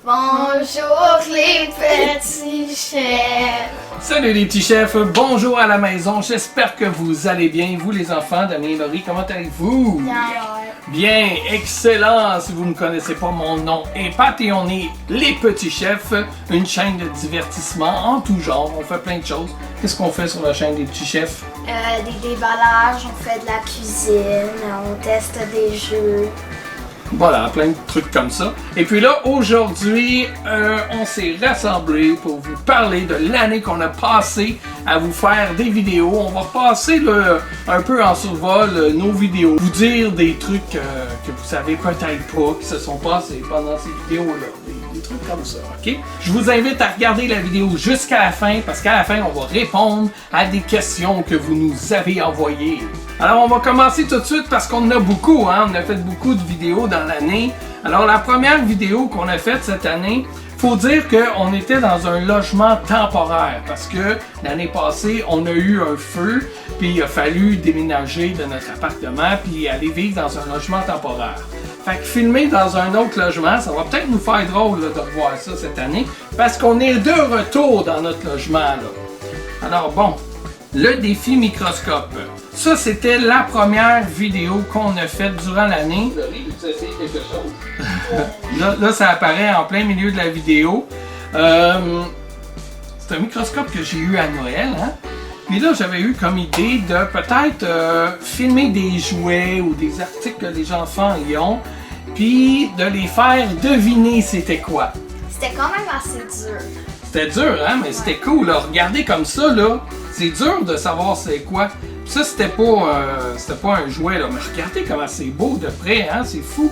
Bonjour les petits chefs! Salut les petits chefs, bonjour à la maison, j'espère que vous allez bien, vous les enfants, Damien et Laurie, comment allez-vous? Bien, excellent! Si vous ne connaissez pas, mon nom est Pat et on est les petits chefs, une chaîne de divertissement en tout genre, on fait plein de choses. Qu'est-ce qu'on fait sur la chaîne des petits chefs? Des déballages, on fait de la cuisine, on teste des jeux. Voilà, plein de trucs comme ça. Et puis là, aujourd'hui, on s'est rassemblés pour vous parler de l'année qu'on a passée à vous faire des vidéos. On va repasser un peu en survol nos vidéos, vous dire des trucs que vous savez peut-être pas, qui se sont passés pendant ces vidéos-là. Des trucs comme ça, ok? Je vous invite à regarder la vidéo jusqu'à la fin, parce qu'à la fin, on va répondre à des questions que vous nous avez envoyées. Alors, on va commencer tout de suite parce qu'on en a beaucoup, hein? On a fait beaucoup de vidéos dans l'année. Alors, la première vidéo qu'on a faite cette année, faut dire qu'on était dans un logement temporaire parce que l'année passée, on a eu un feu, puis il a fallu déménager de notre appartement puis aller vivre dans un logement temporaire. Fait que filmer dans un autre logement, ça va peut-être nous faire drôle là, de revoir ça cette année parce qu'on est de retour dans notre logement, là. Alors bon, le défi microscope. Ça, c'était la première vidéo qu'on a faite durant l'année. Laurie, tu as essayé quelque chose? là, ça apparaît en plein milieu de la vidéo. C'est un microscope que j'ai eu à Noël. Hein? Puis là, j'avais eu comme idée de peut-être filmer des jouets ou des articles que les enfants y ont, puis de les faire deviner c'était quoi. C'était quand même assez dur. C'était dur, hein? Mais c'était cool. Là. Regardez comme ça, là. C'est dur de savoir c'est quoi. Ça, c'était pas un jouet, là. Mais regardez comment c'est beau de près, hein? C'est fou.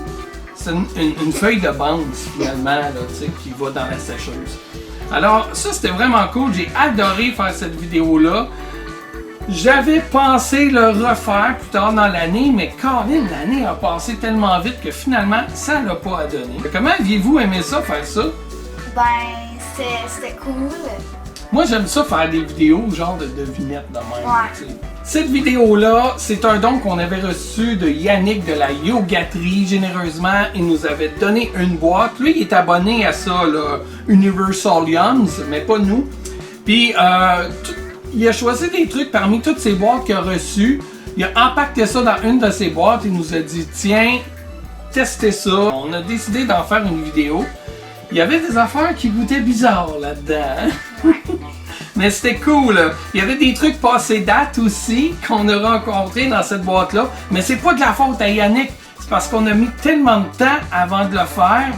C'est une feuille de bande, finalement, là, tu sais, qui va dans la sécheuse. Alors, ça, c'était vraiment cool. J'ai adoré faire cette vidéo-là. J'avais pensé le refaire plus tard dans l'année, mais Colin, l'année a passé tellement vite que finalement, ça l'a pas à donner. Comment aviez-vous aimé ça, faire ça? Ben, c'était cool. Moi, j'aime ça faire des vidéos, genre de devinettes de même. Ouais. T'sais. Cette vidéo-là, c'est un don qu'on avait reçu de Yannick de la Yogaterie. Généreusement, il nous avait donné une boîte. Lui, il est abonné à ça, là, Universal Yums, mais pas nous. Puis, il a choisi des trucs parmi toutes ces boîtes qu'il a reçues. Il a empaqueté ça dans une de ses boîtes. Il nous a dit, tiens, testez ça. On a décidé d'en faire une vidéo. Il y avait des affaires qui goûtaient bizarres là-dedans. Mais c'était cool. Il y avait des trucs passés date aussi qu'on a rencontrés dans cette boîte-là. Mais c'est pas de la faute à Yannick. C'est parce qu'on a mis tellement de temps avant de le faire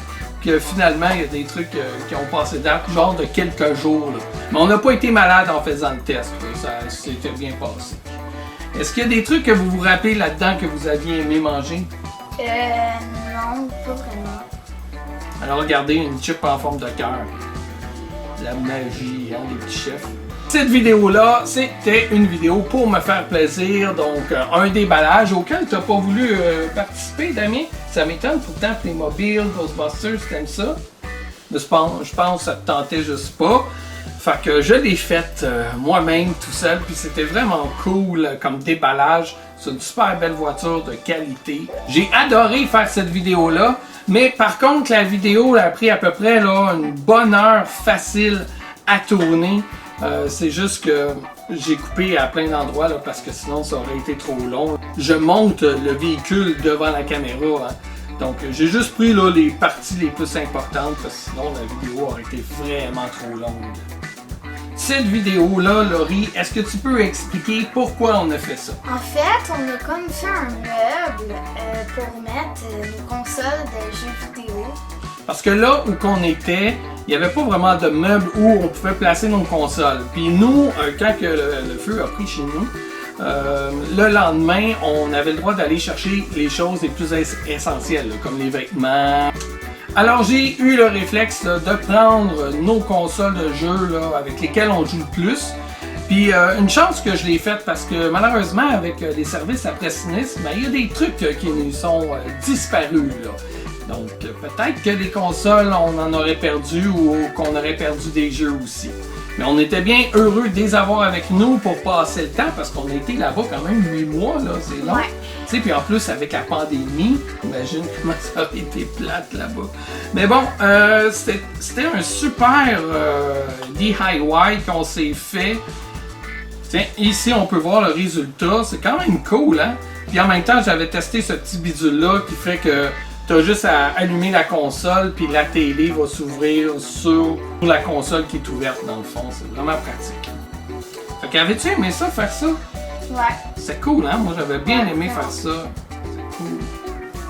que finalement, il y a des trucs qui ont passé date, genre de quelques jours. Là. Mais on n'a pas été malade en faisant le test. Ça s'était bien passé. Est-ce qu'il y a des trucs que vous vous rappelez là-dedans que vous aviez aimé manger? Non, pas vraiment. Alors regardez, une chip en forme de cœur. La magie, hein, des petits chefs. Cette vidéo-là, c'était une vidéo pour me faire plaisir, donc un déballage auquel tu n'as pas voulu participer, Damien. Ça m'étonne, pourtant Playmobil, Ghostbusters, t'aimes ça? Je pense que ça te tentait juste pas. Fait que je l'ai faite moi-même tout seul, puis c'était vraiment cool comme déballage. C'est une super belle voiture de qualité. J'ai adoré faire cette vidéo-là. Mais par contre, la vidéo a pris à peu près là, une bonne heure facile à tourner. C'est juste que j'ai coupé à plein d'endroits là, parce que sinon ça aurait été trop long. Je monte le véhicule devant la caméra. Hein. Donc j'ai juste pris là, les parties les plus importantes parce que sinon la vidéo aurait été vraiment trop longue. Cette vidéo-là, Laurie, est-ce que tu peux expliquer pourquoi on a fait ça? En fait, on a comme fait un meuble pour mettre nos consoles de jeux vidéo. Parce que là où qu'on était, il n'y avait pas vraiment de meuble où on pouvait placer nos consoles. Puis nous, quand que le feu a pris chez nous, le lendemain, on avait le droit d'aller chercher les choses les plus essentielles, là, comme les vêtements. Alors j'ai eu le réflexe là, de prendre nos consoles de jeu là, avec lesquelles on joue le plus. Puis une chance que je l'ai faite parce que malheureusement avec les services après sinistre, ben, il y a des trucs qui nous sont disparus. Là. Donc peut-être que les consoles, on en aurait perdu ou qu'on aurait perdu des jeux aussi. Mais on était bien heureux de les avoir avec nous pour passer le temps parce qu'on a été là-bas quand même 8 mois, là, c'est long. Ouais. Tu sais, puis en plus avec la pandémie, imagine comment ça aurait été plate là-bas. Mais bon, c'était un super DIY qu'on s'est fait. Tiens, ici on peut voir le résultat, c'est quand même cool, hein? Puis en même temps, j'avais testé ce petit bidule-là qui fait que t'as juste à allumer la console, puis la télé va s'ouvrir sur la console qui est ouverte dans le fond. C'est vraiment pratique. Fait qu'avais-tu aimé ça, faire ça? Ouais. C'est cool, hein? Moi, j'avais bien aimé faire ça. C'est cool.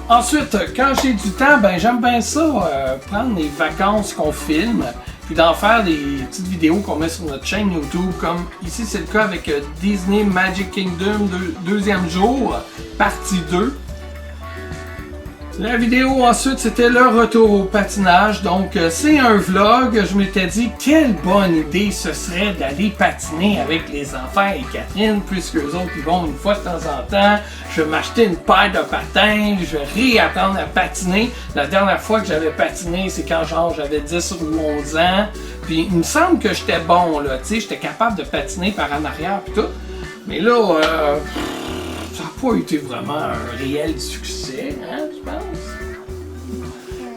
Ensuite, quand j'ai du temps, ben j'aime bien ça, prendre les vacances qu'on filme, puis d'en faire des petites vidéos qu'on met sur notre chaîne YouTube, comme ici c'est le cas avec Disney Magic Kingdom, deuxième jour, partie 2. La vidéo ensuite c'était le retour au patinage, donc c'est un vlog. Je m'étais dit quelle bonne idée ce serait d'aller patiner avec les enfants et Catherine, puisque eux autres ils vont une fois de temps en temps. Je vais m'acheter une paire de patins, je vais réapprendre à patiner. La dernière fois que j'avais patiné, c'est quand genre j'avais 10 ou 11 ans. Puis il me semble que j'étais bon là, tu sais, j'étais capable de patiner par en arrière et tout. Mais là, ça n'a pas été vraiment un réel succès, hein, je pense.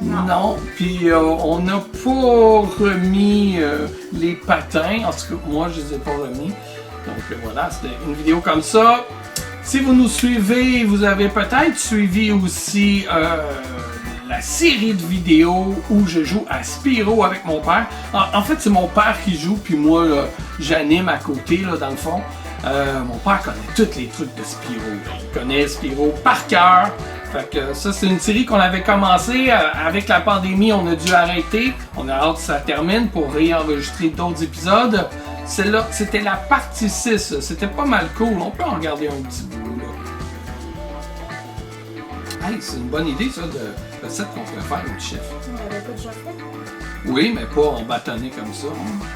Non. Puis on n'a pas remis les patins. En tout cas, moi, je les ai pas remis. Donc voilà, c'était une vidéo comme ça. Si vous nous suivez, vous avez peut-être suivi aussi la série de vidéos où je joue à Spyro avec mon père. En fait, c'est mon père qui joue, puis moi, j'anime à côté, là, dans le fond. Mon père connaît tous les trucs de Spyro. Il connaît Spyro par cœur. Fait que ça, c'est une série qu'on avait commencé. Avec la pandémie, on a dû arrêter. On a hâte que ça termine pour réenregistrer d'autres épisodes. Celle-là, c'était la partie 6. C'était pas mal cool. On peut en regarder un petit bout, là. Hey, c'est une bonne idée, ça, de recette qu'on pourrait faire une chef. On l'avait pas déjà fait? Oui, mais pas en bâtonnet comme ça. Hein.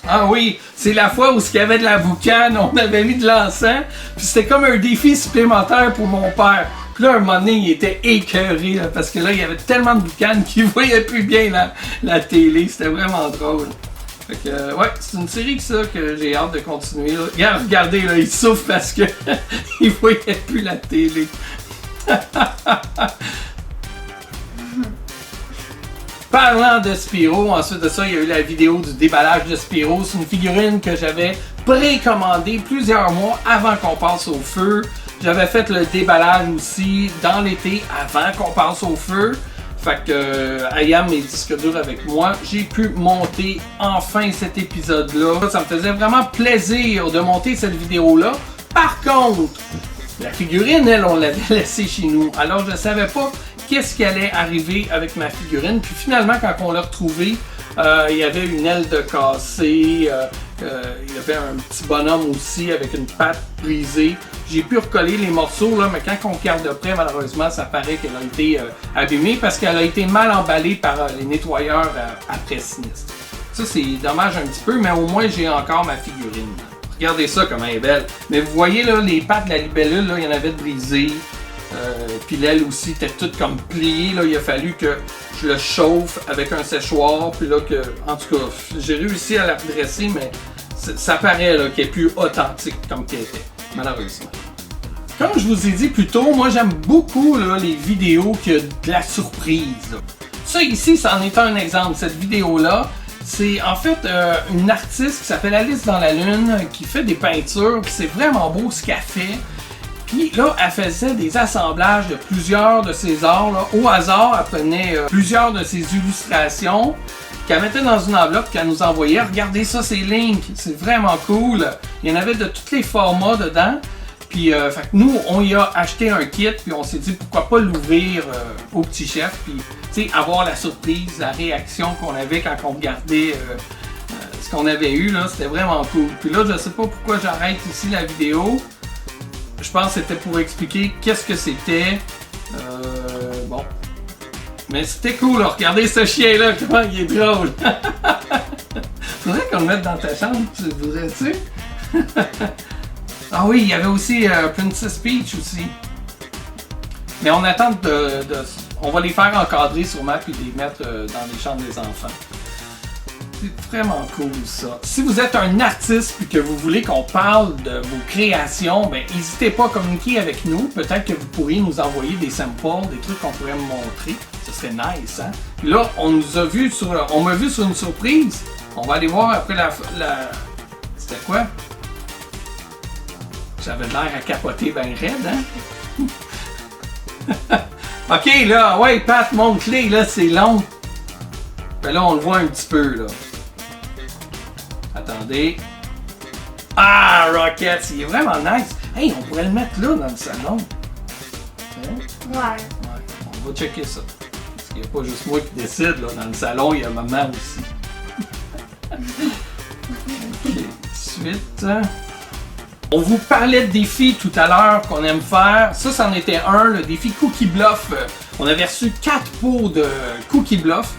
Ah oui, c'est la fois où il y avait de la boucane, on avait mis de l'encens, puis c'était comme un défi supplémentaire pour mon père. Puis là, un moment donné, il était écœuré, là, parce que là, il y avait tellement de boucane qu'il voyait plus bien la télé. C'était vraiment drôle. Fait que, ouais, c'est une série que ça, que j'ai hâte de continuer. Là. Regardez, là, il souffre parce que il voyait plus la télé. Parlant de Spyro, ensuite de ça, il y a eu la vidéo du déballage de Spyro. C'est une figurine que j'avais précommandée plusieurs mois avant qu'on passe au feu. J'avais fait le déballage aussi dans l'été avant qu'on passe au feu. Fait que ayant mes disques durs avec moi, j'ai pu monter enfin cet épisode-là. Ça me faisait vraiment plaisir de monter cette vidéo-là. Par contre, la figurine, elle, on l'avait laissée chez nous. Alors, je ne savais pas qu'est-ce qui allait arriver avec ma figurine. Puis finalement, quand on l'a retrouvée, il y avait une aile de cassée, il y avait un petit bonhomme aussi avec une patte brisée. J'ai pu recoller les morceaux, là, mais quand on regarde de près, malheureusement, ça paraît qu'elle a été abîmée parce qu'elle a été mal emballée par les nettoyeurs après sinistre. Ça, c'est dommage un petit peu, mais au moins, j'ai encore ma figurine. Regardez ça, comme elle est belle. Mais vous voyez, là, les pattes de la libellule, là, il y en avait de brisées. Puis l'aile aussi était toute comme pliée. Là, il a fallu que je le chauffe avec un séchoir. Puis là, en tout cas, j'ai réussi à la redresser, mais ça paraît qu'elle est plus authentique comme qu'elle était, malheureusement. Comme je vous ai dit plus tôt, moi j'aime beaucoup là, les vidéos qui ont de la surprise. Ça ici, c'en est un exemple. Cette vidéo-là, c'est en fait une artiste qui s'appelle Alice dans la Lune qui fait des peintures. C'est vraiment beau ce qu'elle fait. Puis là, elle faisait des assemblages de plusieurs de ses arts. Là. Au hasard, elle prenait plusieurs de ses illustrations qu'elle mettait dans une enveloppe qu'elle nous envoyait. Regardez ça, c'est Link. C'est vraiment cool. Il y en avait de tous les formats dedans. Puis fait que nous, on y a acheté un kit. Puis on s'est dit pourquoi pas l'ouvrir au petit chef. Puis tu sais, avoir la surprise, la réaction qu'on avait quand on regardait ce qu'on avait eu. Là, c'était vraiment cool. Puis là, je sais pas pourquoi j'arrête ici la vidéo. Je pense que c'était pour expliquer qu'est-ce que c'était. Bon. Mais c'était cool, là. Regardez ce chien-là, comment il est drôle. Faudrait qu'on le mette dans ta chambre, voudrais-tu? Ah oui, il y avait aussi Princess Peach aussi. Mais on attend on va les faire encadrer sûrement puis les mettre dans les chambres des enfants. C'est vraiment cool ça. Si vous êtes un artiste et que vous voulez qu'on parle de vos créations, ben n'hésitez pas à communiquer avec nous. Peut-être que vous pourriez nous envoyer des samples, des trucs qu'on pourrait me montrer. Ce serait nice, hein? Là, on m'a vu sur une surprise. On va aller voir après la... C'était quoi? J'avais l'air à capoter ben raide, hein? Ok, là, ouais, Pat, montre-les, là, c'est long. Ben là, on le voit un petit peu, là. Attendez. Ah, Rocket, il est vraiment nice. Hey, on pourrait le mettre là, dans le salon. Hein? Ouais. Ouais, on va checker ça. Parce qu'il n'y a pas juste moi qui décide, là. Dans le salon, il y a maman aussi. Ok, suite. On vous parlait de défis tout à l'heure qu'on aime faire. Ça, c'en était un, le défi Cookie Bluff. On avait reçu 4 pots de Cookie Bluff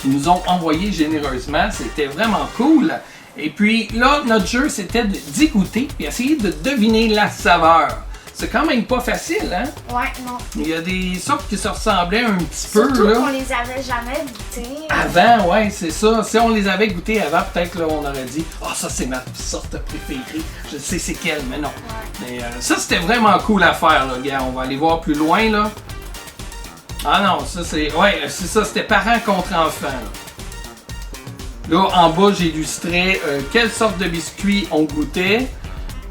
qui nous ont envoyé généreusement. C'était vraiment cool. Et puis là, notre jeu, c'était d'y goûter et essayer de deviner la saveur. C'est quand même pas facile, hein? Ouais, non. Il y a des sortes qui se ressemblaient un petit Surtout peu, là. qu'on les avait jamais goûtées. Avant, ouais, c'est ça. Si on les avait goûtés avant, peut-être là, on aurait dit « Ah, ça, c'est ma sorte préférée. Je sais c'est quelle, mais non. Ouais. » Mais ça, c'était vraiment cool à faire, là, gars. On va aller voir plus loin, là. Ah non, ça, c'est... Ouais, c'est ça, c'était parents contre enfants, là. Là, en bas, j'ai illustré quelle sorte de biscuits on goûtait.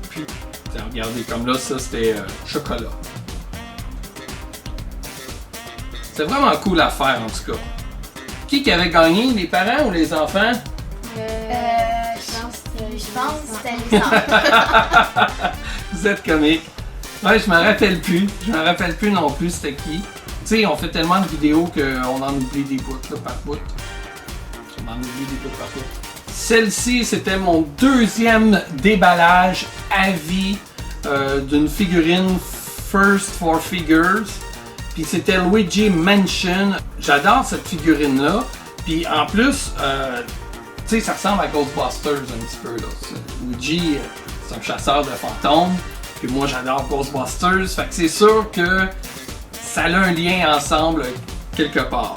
Puis, regardez, comme là, ça, c'était chocolat. C'est vraiment cool à faire, en tout cas. Qui avait gagné, les parents ou les enfants? Je pense que c'était les enfants. Vous êtes comique. Ouais, je me rappelle plus. Je me rappelle plus non plus c'était qui. Tu sais, on fait tellement de vidéos qu'on en oublie des bouts, là, par bout. On en oublie des bouts par bout. Celle-ci, c'était mon deuxième déballage à vie d'une figurine First for Figures. Puis c'était Luigi Mansion. J'adore cette figurine-là. Puis en plus, tu sais, ça ressemble à Ghostbusters un petit peu, là. Luigi, c'est un chasseur de fantômes. Puis moi, j'adore Ghostbusters. Fait que c'est sûr que ça a un lien ensemble quelque part.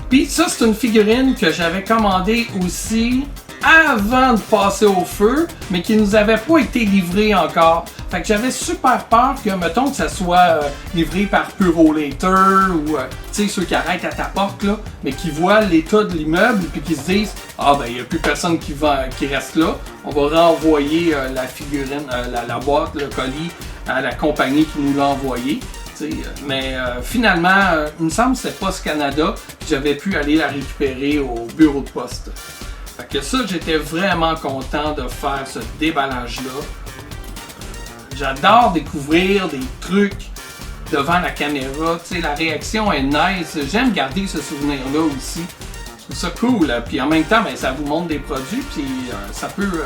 Puis ça, c'est une figurine que j'avais commandée aussi avant de passer au feu, mais qui nous avait pas été livrée encore. Fait que j'avais super peur que, mettons, que ça soit livré par Purolator ou, tu sais, ceux qui arrêtent à ta porte, là, mais qui voient l'état de l'immeuble puis qui se disent « Ah, ben, il n'y a plus personne qui reste là. On va renvoyer la figurine, la boîte, le colis à la compagnie qui nous l'a envoyé. » Mais finalement, il me semble que c'était Post Canada, puis j'avais pu aller la récupérer au bureau de poste. Fait que ça, j'étais vraiment content de faire ce déballage-là. J'adore découvrir des trucs devant la caméra. Tu sais, la réaction est nice. J'aime garder ce souvenir-là aussi. Je trouve ça cool. Puis en même temps, ben, ça vous montre des produits. Puis ça peut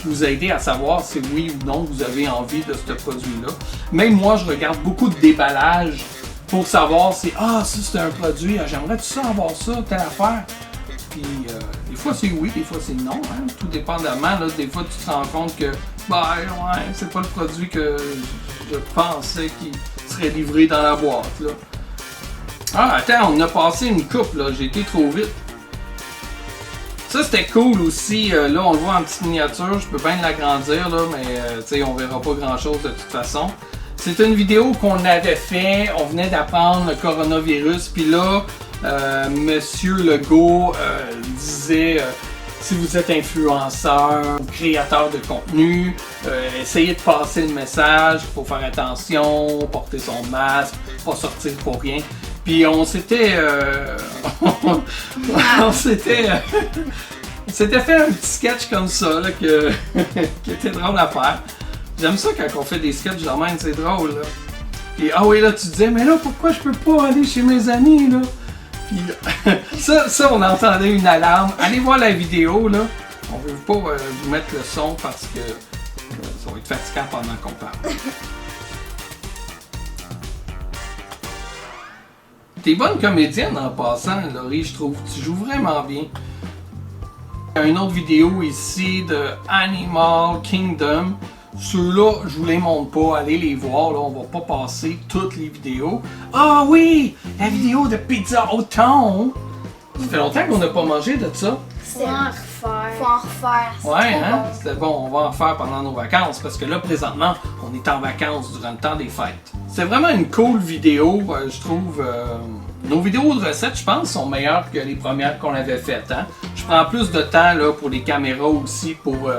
vous aider à savoir si oui ou non vous avez envie de ce produit-là. Même moi, je regarde beaucoup de déballages pour savoir si ça c'est un produit. J'aimerais-tu ça avoir ça, telle affaire. Puis des fois c'est oui, des fois c'est non, hein? Tout dépendamment, là, des fois tu te rends compte que ouais, c'est pas le produit que je pensais qui serait livré dans la boîte, là. Ah attends, on a passé une coupe, là, j'ai été trop vite. Ça c'était cool aussi, là on le voit en petite miniature, je peux bien l'agrandir là, mais tu sais on verra pas grand chose de toute façon. C'est une vidéo qu'on avait fait, on venait d'apprendre le coronavirus, puis là Monsieur Legault disait si vous êtes influenceur ou créateur de contenu, essayez de passer le message, il faut faire attention, porter son masque, pas sortir pour rien. Puis on s'était on s'était fait un petit sketch comme ça là, qui était drôle à faire. J'aime ça quand on fait des sketchs de même, c'est drôle là. Puis ah oui là tu disais mais là pourquoi je peux pas aller chez mes amis là? Puis ça on entendait une alarme. Allez voir la vidéo là. On veut pas vous mettre le son parce que ça va être fatigant pendant qu'on parle. T'es bonne comédienne en passant, Laurie, je trouve. Tu joues vraiment bien. Une autre vidéo ici de Animal Kingdom. Ceux-là, je vous les montre pas, allez les voir, là, on va pas passer toutes les vidéos. Ah oui, la vidéo de pizza au thon. Ça fait longtemps qu'on n'a pas mangé de ça. Faut en refaire. C'est Ouais, trop hein? bon. C'était bon, on va en faire pendant nos vacances parce que là, présentement, on est en vacances durant le temps des fêtes. C'est vraiment une cool vidéo, je trouve. Nos vidéos de recettes, je pense, sont meilleures que les premières qu'on avait faites. Hein? Je prends plus de temps là, pour les caméras aussi pour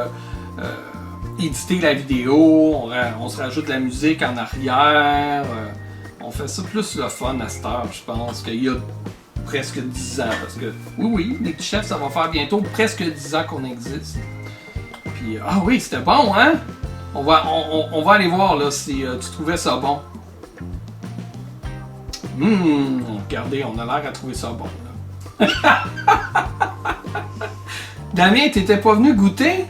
éditer la vidéo. On se rajoute de la musique en arrière. On fait ça plus le fun à cette heure, je pense, qu'il y a presque 10 ans. Parce que, oui, les petits chefs, ça va faire bientôt presque 10 ans qu'on existe. Puis, ah oui, c'était bon, hein? On va aller voir là, si tu trouvais ça bon. Regardez, on a l'air à trouver ça bon. Là. Damien, t'étais pas venu goûter?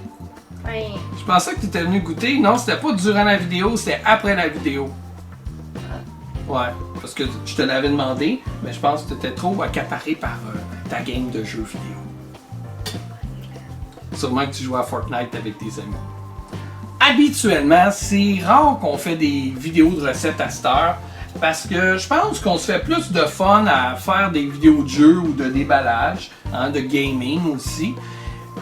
Oui. Je pensais que t'étais venu goûter. Non, c'était pas durant la vidéo, c'était après la vidéo. Ouais, parce que je te l'avais demandé, mais je pense que t'étais trop accaparé par ta game de jeux vidéo. Sûrement que tu joues à Fortnite avec tes amis. Habituellement, c'est rare qu'on fait des vidéos de recettes à cette heure, parce que je pense qu'on se fait plus de fun à faire des vidéos de jeux ou de déballage, hein, de gaming aussi.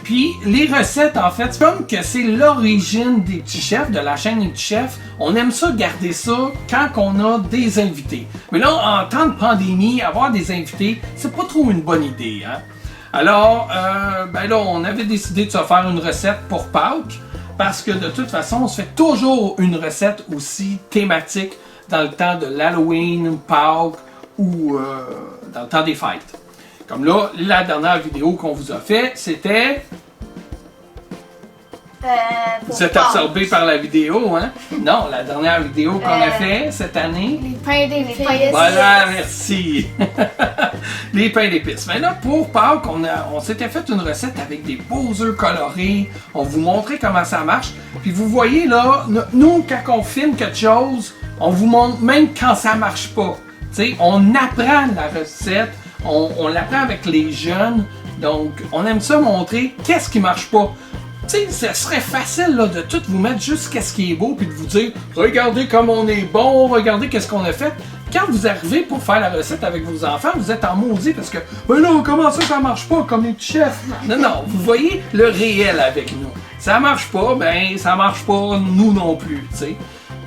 Puis les recettes, en fait, c'est comme que c'est l'origine des petits chefs, de la chaîne des petits chefs. On aime ça garder ça quand on a des invités. Mais là, en temps de pandémie, avoir des invités, c'est pas trop une bonne idée. Hein? Alors, ben là, on avait décidé de se faire une recette pour Pâques, parce que de toute façon, on se fait toujours une recette aussi thématique dans le temps de l'Halloween, Pâques ou dans le temps des fêtes. Comme là, la dernière vidéo qu'on vous a fait, c'était... Vous êtes absorbé par la vidéo, hein? Non, la dernière vidéo qu'on a fait cette année. Les pains d'épices. Voilà, merci. Les pains d'épices. Mais là, pour Pâques, on s'était fait une recette avec des beaux œufs colorés. On vous montrait comment ça marche. Puis vous voyez là, nous, quand on filme quelque chose, on vous montre même quand ça marche pas. T'sais, on apprend la recette. On l'apprend avec les jeunes, donc on aime ça montrer qu'est-ce qui marche pas. Tu sais, ça serait facile là, de tout vous mettre juste qu'est-ce qui est beau, puis de vous dire regardez comme on est bon, regardez qu'est-ce qu'on a fait. Quand vous arrivez pour faire la recette avec vos enfants, vous êtes en maudit parce que ben là, comment ça marche pas comme les petits chefs? Non, vous voyez le réel avec nous. Ça marche pas, ben ça marche pas nous non plus, tu sais.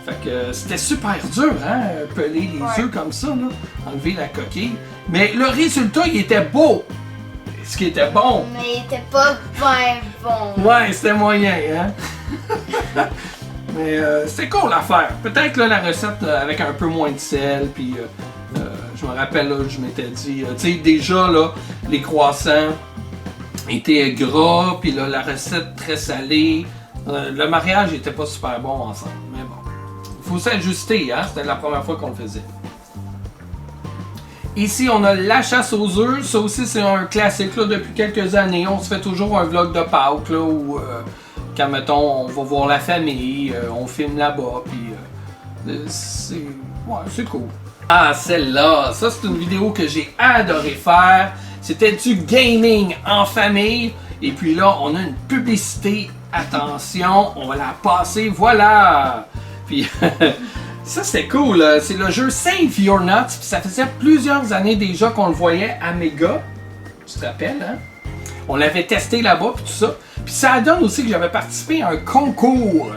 Fait que c'était super dur, hein, peler les œufs comme ça, là, enlever la coquille. Mais le résultat, il était beau. Ce qui était bon. Mais il était pas bien bon. Ouais, c'était moyen, hein. Mais c'était cool à faire. Peut-être là, la recette avec un peu moins de sel, puis je me rappelle, là, je m'étais dit, tu sais, déjà, là, les croissants étaient gras, puis là, la recette très salée. Le mariage était pas super bon ensemble, mais bon. Il faut s'ajuster, hein? C'était la première fois qu'on le faisait. Ici, on a la chasse aux œufs. Ça aussi, c'est un classique là, depuis quelques années. On se fait toujours un vlog de Pâques, là, où, quand, mettons, on va voir la famille, on filme là-bas, puis c'est cool. Ah, celle-là, ça, c'est une vidéo que j'ai adoré faire. C'était du gaming en famille. Et puis là, on a une publicité. Attention, on va la passer, voilà! Puis ça c'est cool, c'est le jeu Save Your Nuts, puis ça faisait plusieurs années déjà qu'on le voyait à Mega, tu te rappelles, hein? On l'avait testé là-bas, puis tout ça. Puis ça donne aussi que j'avais participé à un concours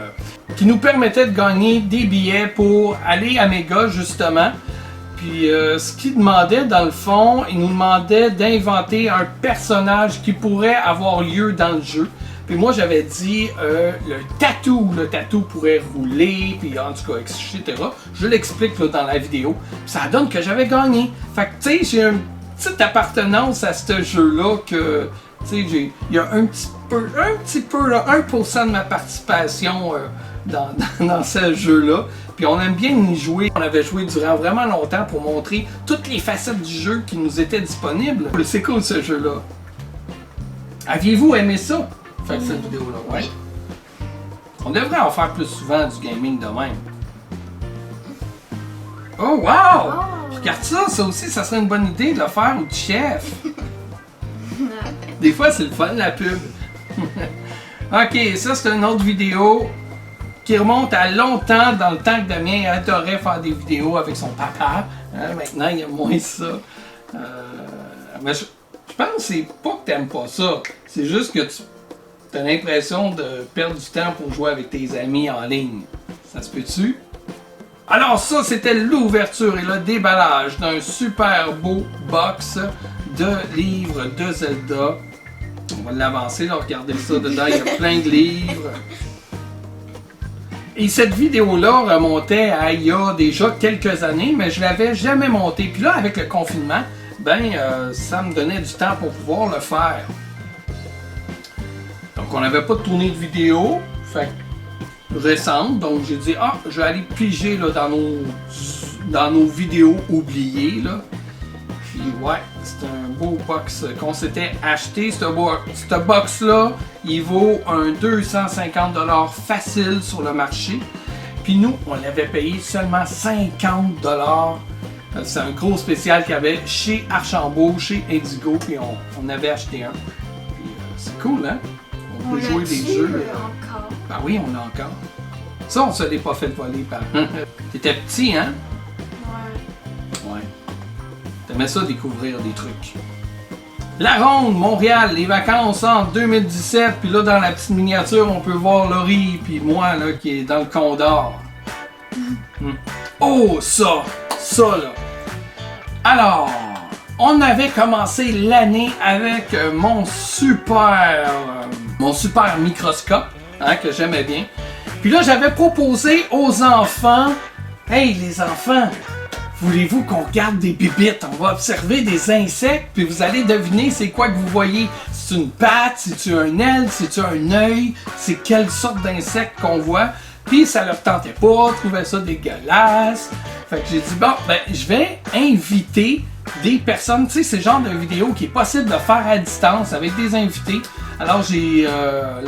qui nous permettait de gagner des billets pour aller à Mega, justement. Puis ce qu'il demandait, dans le fond, il nous demandait d'inventer un personnage qui pourrait avoir lieu dans le jeu. Puis moi, j'avais dit le tatou pourrait rouler, puis en tout cas, etc. Je l'explique là, dans la vidéo. Puis ça donne que j'avais gagné. Fait que, tu sais, j'ai une petite appartenance à ce jeu-là que, tu sais, il y a un petit peu, là, 1% de ma participation dans ce jeu-là. Puis on aime bien y jouer. On avait joué durant vraiment longtemps pour montrer toutes les facettes du jeu qui nous étaient disponibles. C'est cool ce jeu-là. Aviez-vous aimé ça? Faire cette vidéo-là, ouais. On devrait en faire plus souvent du gaming de même. Oh wow! Regarde ça, ça aussi, ça serait une bonne idée de le faire au chef. Des fois, c'est le fun, la pub. Ok, ça c'est une autre vidéo. qui remonte à longtemps dans le temps que Damien adorait faire des vidéos avec son papa. Hein, maintenant, il y a moins ça. Mais je pense que c'est pas que t'aimes pas ça. C'est juste que tu as l'impression de perdre du temps pour jouer avec tes amis en ligne. Ça se peut-tu? Alors ça, c'était l'ouverture et le déballage d'un super beau box de livres de Zelda. On va l'avancer, là, regardez ça dedans, il y a plein de livres. Et cette vidéo-là remontait à il y a déjà quelques années, mais je l'avais jamais montée. Puis là, avec le confinement, ça me donnait du temps pour pouvoir le faire. Donc on n'avait pas de tournée de vidéo, fait récente, donc j'ai dit je vais aller piger là, dans nos vidéos oubliées là. Puis ouais, c'est un beau box qu'on s'était acheté. Ce box là, il vaut un 250$ facile sur le marché. Puis nous, on l'avait payé seulement 50$. C'est un gros spécial qu'il y avait chez Archambault, chez Indigo, puis on avait acheté un. Puis c'est cool, hein? On peut jouer des jeux. Encore. Ben oui, on l'a encore. Ça, on se l'est pas fait voler par. T'étais petit, hein? Ouais. Ouais. T'aimais ça découvrir des trucs. La Ronde, Montréal, les vacances en 2017. Puis là, dans la petite miniature, on peut voir Laurie, puis moi, là, qui est dans le Condor. Oh, ça là. Alors, on avait commencé l'année avec mon super microscope, hein, que j'aimais bien. Puis là, j'avais proposé aux enfants, hey les enfants, voulez-vous qu'on regarde des bébites? On va observer des insectes, puis vous allez deviner c'est quoi que vous voyez. C'est une patte, c'est-tu un aile, c'est-tu un œil, c'est quelle sorte d'insecte qu'on voit. Puis ça leur tentait pas, trouvaient ça dégueulasse. Fait que j'ai dit, je vais inviter des personnes, tu sais, c'est le genre de vidéo qui est possible de faire à distance avec des invités. Alors j'ai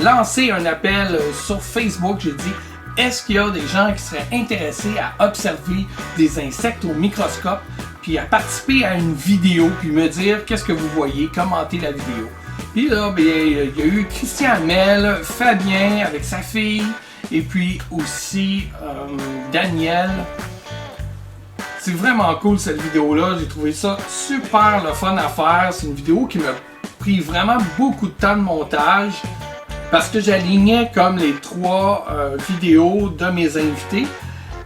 lancé un appel sur Facebook, j'ai dit, est-ce qu'il y a des gens qui seraient intéressés à observer des insectes au microscope, puis à participer à une vidéo, puis me dire qu'est-ce que vous voyez, commenter la vidéo. Puis là, il y a eu Christian Hamel, Fabien avec sa fille, et puis aussi Daniel. C'est vraiment cool cette vidéo-là, j'ai trouvé ça super le fun à faire. C'est une vidéo qui m'a pris vraiment beaucoup de temps de montage parce que j'alignais comme les 3 vidéos de mes invités.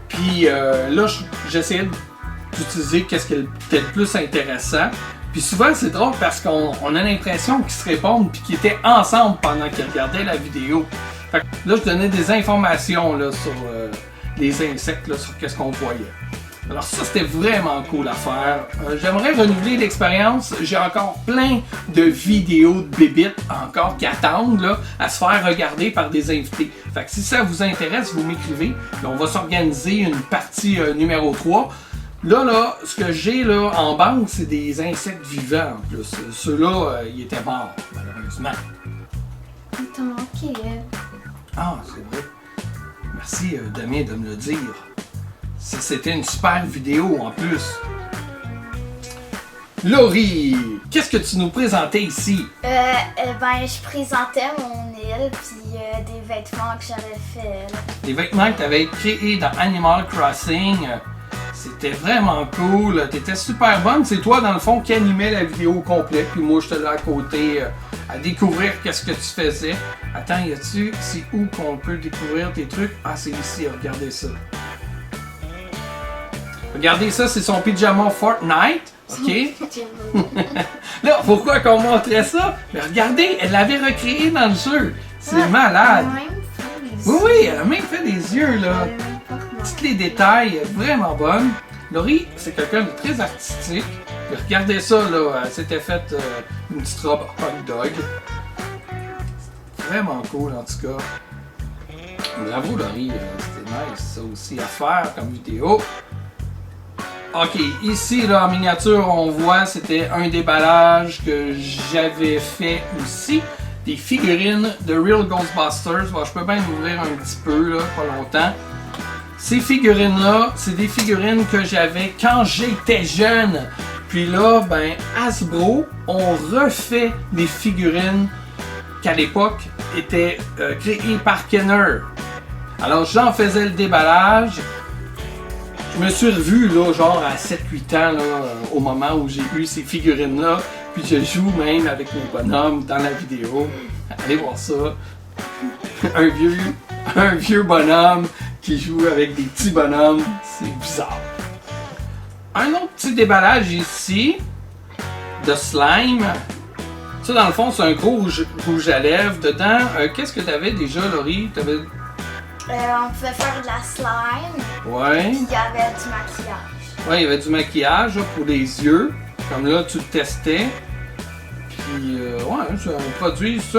Puis là, j'essayais d'utiliser qu'est-ce qui était le plus intéressant. Puis souvent, c'est drôle parce qu'on a l'impression qu'ils se répondent puis qu'ils étaient ensemble pendant qu'ils regardaient la vidéo. Fait que là, je donnais des informations là, sur les insectes, là, sur qu'est-ce qu'on voyait. Alors ça, c'était vraiment cool à faire. J'aimerais renouveler l'expérience. J'ai encore plein de vidéos de bébites encore qui attendent là, à se faire regarder par des invités. Fait que si ça vous intéresse, vous m'écrivez. On va s'organiser une partie numéro 3. Là, ce que j'ai là en banque, c'est des insectes vivants en plus. Ceux-là, ils étaient morts, malheureusement. Attends, ok. Ah, c'est vrai. Merci Damien de me le dire. C'était une super vidéo en plus. Laurie, qu'est-ce que tu nous présentais ici? Je présentais mon île puis des vêtements que j'avais fait. Des vêtements que tu avais créés dans Animal Crossing. C'était vraiment cool. T'étais super bonne. C'est toi, dans le fond, qui animais la vidéo au complet. Puis moi, j'étais là à côté à découvrir qu'est-ce que tu faisais. Attends, c'est où qu'on peut découvrir tes trucs? Ah, c'est ici. Regardez ça. Regardez ça, c'est son pyjama Fortnite. OK? Là, pourquoi qu'on montrait ça? Mais regardez, elle l'avait recréé dans le jeu. C'est malade. Oui, elle a même fait des yeux, là. Tous les détails, vraiment bonne. Laurie, c'est quelqu'un de très artistique. Et regardez ça, là. Elle s'était faite une petite robe hot dog. Vraiment cool, en tout cas. Bravo, Laurie. C'était nice, ça aussi, à faire comme vidéo. Ok, ici là en miniature on voit c'était un déballage que j'avais fait aussi, des figurines de Real Ghostbusters. Bon, je peux bien ouvrir un petit peu là, pas longtemps. Ces figurines là, c'est des figurines que j'avais quand j'étais jeune. Puis là, Hasbro ont refait des figurines qu'à l'époque étaient créées par Kenner. Alors, j'en faisais le déballage. Je me suis revu, là, genre à 7-8 ans, là, au moment où j'ai eu ces figurines-là. Puis je joue même avec mes bonhommes dans la vidéo. Allez voir ça. Un vieux bonhomme qui joue avec des petits bonhommes. C'est bizarre. Un autre petit déballage ici de slime. Ça, dans le fond, c'est un gros rouge à lèvres. Dedans, qu'est-ce que tu avais déjà, Laurie? On pouvait faire de la slime. Ouais. Puis il y avait du maquillage. Ouais, il y avait du maquillage là, pour les yeux. Comme là, tu le testais. Puis, ouais, c'est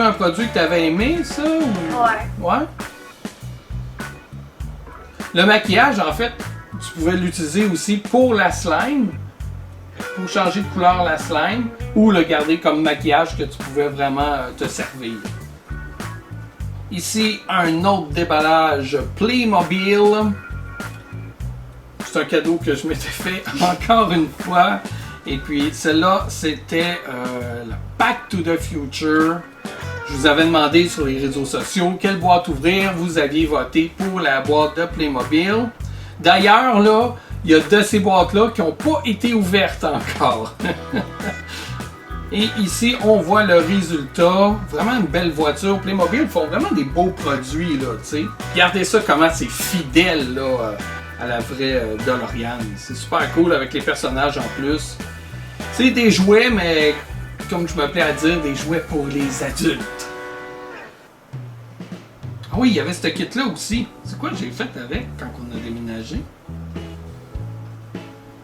un produit que tu avais aimé, ça? Ou... Ouais. Ouais. Le maquillage, en fait, tu pouvais l'utiliser aussi pour la slime. Pour changer de couleur la slime. Ou le garder comme maquillage que tu pouvais vraiment te servir. Ici, un autre déballage Playmobil. C'est un cadeau que je m'étais fait encore une fois. Et puis, celle-là, c'était le Back to the Future. Je vous avais demandé sur les réseaux sociaux quelle boîte ouvrir. Vous aviez voté pour la boîte de Playmobil. D'ailleurs, là, il y a de ces boîtes-là qui n'ont pas été ouvertes encore. Et ici, on voit le résultat. Vraiment une belle voiture. Playmobil font vraiment des beaux produits, là, tu sais. Regardez ça, comment c'est fidèle, là, à la vraie DeLorean. C'est super cool avec les personnages en plus. C'est des jouets, mais comme je me plais à dire, des jouets pour les adultes. Ah oui, il y avait ce kit-là aussi. C'est quoi que j'ai fait avec quand on a déménagé? Je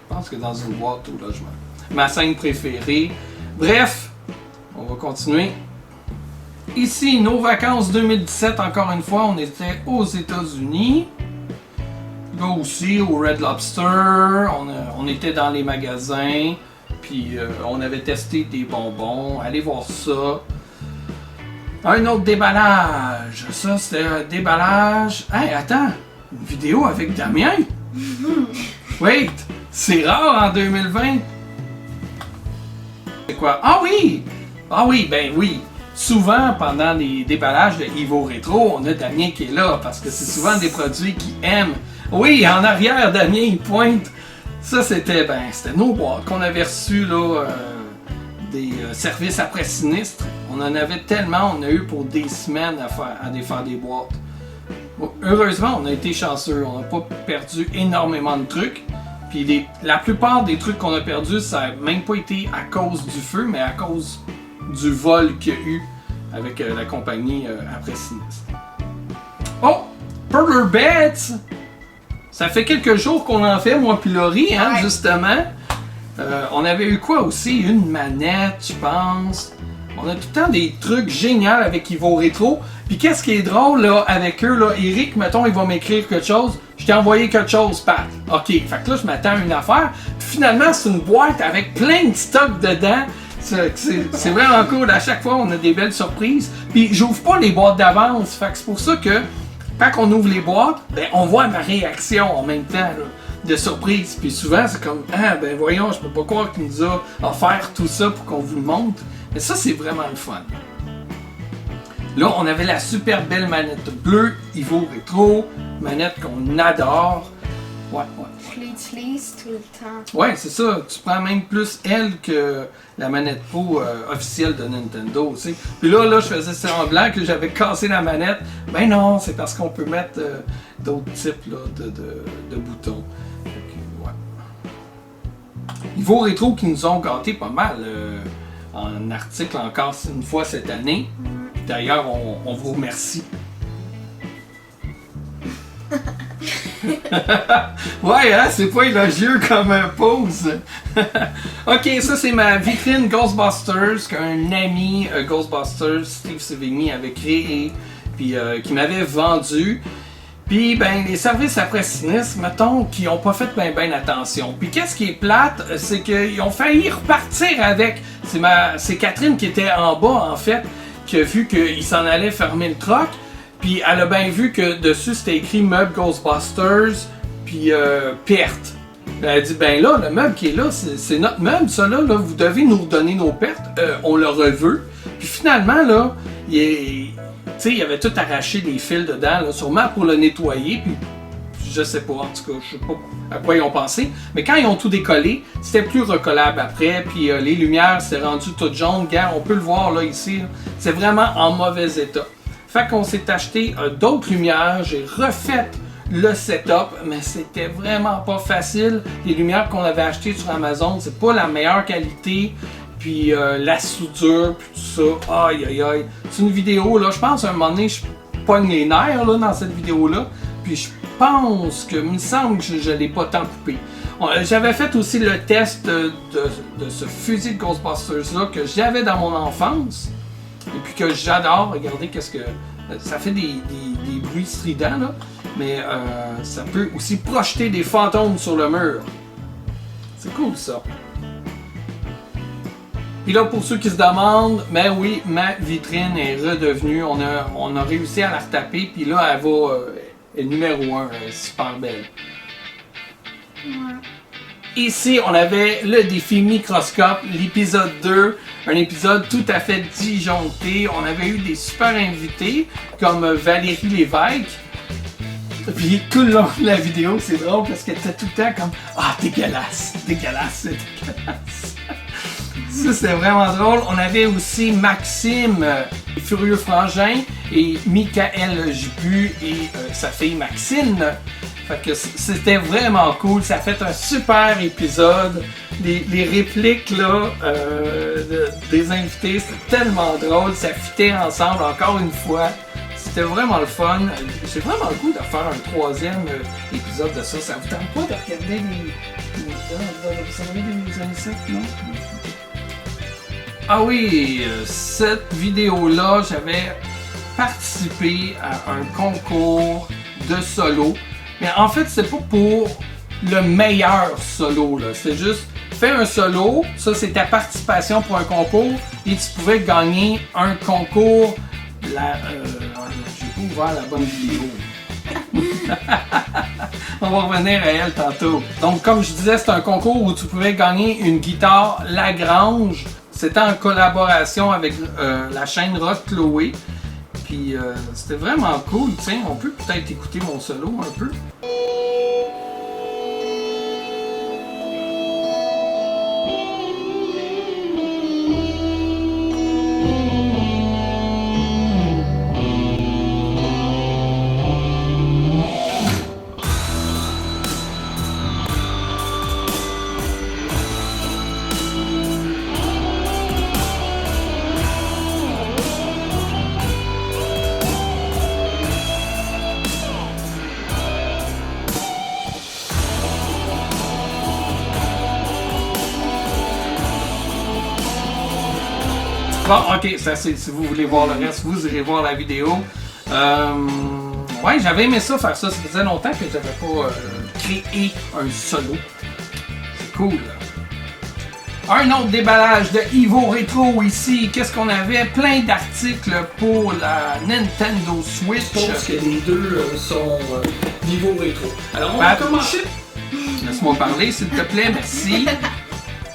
pense que dans une boîte au logement. Ma scène préférée. Bref, on va continuer. Ici, nos vacances 2017, encore une fois, on était aux États-Unis. Là aussi, au Red Lobster, on était dans les magasins, puis on avait testé des bonbons. Allez voir ça. Un autre déballage. Ça, c'était un déballage... Hey, attends! Une vidéo avec Damien? Wait! C'est rare en 2020! C'est quoi? Ah oui! Ah oui, ben oui! Souvent, pendant les déballages de Evo Rétro, on a Damien qui est là, parce que c'est souvent des produits qu'il aime. Oui, en arrière, Damien, il pointe. Ça, c'était nos boîtes qu'on avait reçues, là, des services après sinistre. On en avait tellement, on a eu pour des semaines à défaire des boîtes. Bon, heureusement, on a été chanceux, on n'a pas perdu énormément de trucs. Puis la plupart des trucs qu'on a perdus, ça n'a même pas été à cause du feu, mais à cause du vol qu'il y a eu avec la compagnie après sinistre. Oh! Perler Bets! Ça fait quelques jours qu'on en fait, moi puis Laurie, hein, ouais. Justement. On avait eu quoi aussi? Une manette, je pense. On a tout le temps des trucs géniaux avec Evo Rétro. Puis qu'est-ce qui est drôle là, avec eux, là, Eric, mettons, il va m'écrire quelque chose. Je t'ai envoyé quelque chose, Pat. OK, fait que là, je m'attends à une affaire. Puis finalement, c'est une boîte avec plein de stock dedans. C'est vraiment cool. À chaque fois, on a des belles surprises. Puis j'ouvre pas les boîtes d'avance. Fait que c'est pour ça que quand on ouvre les boîtes, ben, on voit ma réaction en même temps là, de surprise. Puis souvent, c'est comme, ah ben voyons, je peux pas croire qu'il nous a offert tout ça pour qu'on vous le montre. Mais ça, c'est vraiment le fun. Là, on avait la super belle manette bleue, Evo Rétro, manette qu'on adore. Ouais. Je l'utilise tout le temps. Ouais, c'est ça. Tu prends même plus elle que la manette Pro officielle de Nintendo, tu sais. Puis là, je faisais semblant que j'avais cassé la manette. Ben non, c'est parce qu'on peut mettre d'autres types là, de boutons. Donc, ouais. Evo Rétro qui nous ont gâté pas mal en article encore une fois cette année. D'ailleurs, on vous remercie. Ouais, hein, c'est pas élogieux comme pause. Ok, ça c'est ma vitrine Ghostbusters qu'un ami Ghostbusters, Steve Savigny, avait créé puis qui m'avait vendu. Puis ben les services après sinistre, mettons, qui n'ont pas fait ben attention. Puis qu'est-ce qui est plate, c'est qu'ils ont failli repartir avec. C'est Catherine qui était en bas en fait, qui a vu qu'il s'en allait fermer le troc. Puis elle a bien vu que dessus c'était écrit meuble Ghostbusters, puis perte. Elle a dit ben là, le meuble qui est là, c'est notre meuble, ça là, vous devez nous redonner nos pertes, on le reveut. Puis finalement là, sais, il avait tout arraché des fils dedans, là, sûrement pour le nettoyer, puis je sais pas, en tout cas, je sais pas à quoi ils ont pensé. Mais quand ils ont tout décollé, c'était plus recollable après, puis les lumières s'est rendu toutes jaunes. Regarde, on peut le voir là, ici, là. C'est vraiment en mauvais état. Fait qu'on s'est acheté d'autres lumières, j'ai refait le setup, mais c'était vraiment pas facile. Les lumières qu'on avait achetées sur Amazon, c'est pas la meilleure qualité. Puis la soudure, puis tout ça, aïe aïe aïe. C'est une vidéo, là, je pense à un moment donné, je pogne les nerfs là, dans cette vidéo-là. Puis je pense que, il me semble que je l'ai pas tant coupé. J'avais fait aussi le test de ce fusil de Ghostbusters-là que j'avais dans mon enfance. Et puis que j'adore. Regardez qu'est-ce que... Ça fait des bruits stridents, là. Mais ça peut aussi projeter des fantômes sur le mur. C'est cool, ça. Puis là, pour ceux qui se demandent, ben oui, ma vitrine est redevenue. On a réussi à la retaper. Puis là, elle va... est numéro 1. Elle est super belle. Ouais. Ici, on avait le défi microscope, l'épisode 2, un épisode tout à fait disjoncté. On avait eu des super invités, comme Valérie Lévesque. Puis tout le long de la vidéo, c'est drôle parce qu'elle était tout le temps comme « Ah, dégueulasse, dégueulasse, c'est dégueulasse! » Ça, c'était vraiment drôle. On avait aussi Maxime, Furieux Frangin, et Michael Gibu et sa fille Maxine. Fait que c'était vraiment cool, ça a fait un super épisode. Les répliques là, des invités, c'était tellement drôle, ça fitait ensemble encore une fois. C'était vraiment le fun. J'ai vraiment le goût de faire un troisième épisode de ça. Ça vous tente pas de regarder les insectes, non? Ah oui, cette vidéo-là, j'avais participé à un concours de solo. Mais en fait, c'est pas pour le meilleur solo, là. C'est juste, fais un solo, ça c'est ta participation pour un concours, et tu pouvais gagner un concours. J'ai pas ouvert la bonne vidéo. On va revenir à elle tantôt. Donc, comme je disais, c'est un concours où tu pouvais gagner une guitare Lagrange. C'était en collaboration avec la chaîne Rock Chloé. Puis c'était vraiment cool. Tiens, on peut peut-être écouter mon solo un peu. Bon, ok, ça c'est si vous voulez voir le reste, vous irez voir la vidéo. Ouais, j'avais aimé ça faire ça. Ça faisait longtemps que j'avais pas créé un solo. C'est cool. Un autre déballage de Evo Retro ici. Qu'est-ce qu'on avait? Plein d'articles pour la Nintendo Switch. Je pense que les deux sont Evo Retro. Alors, on va commencer. Laisse-moi parler, s'il te plaît. Merci.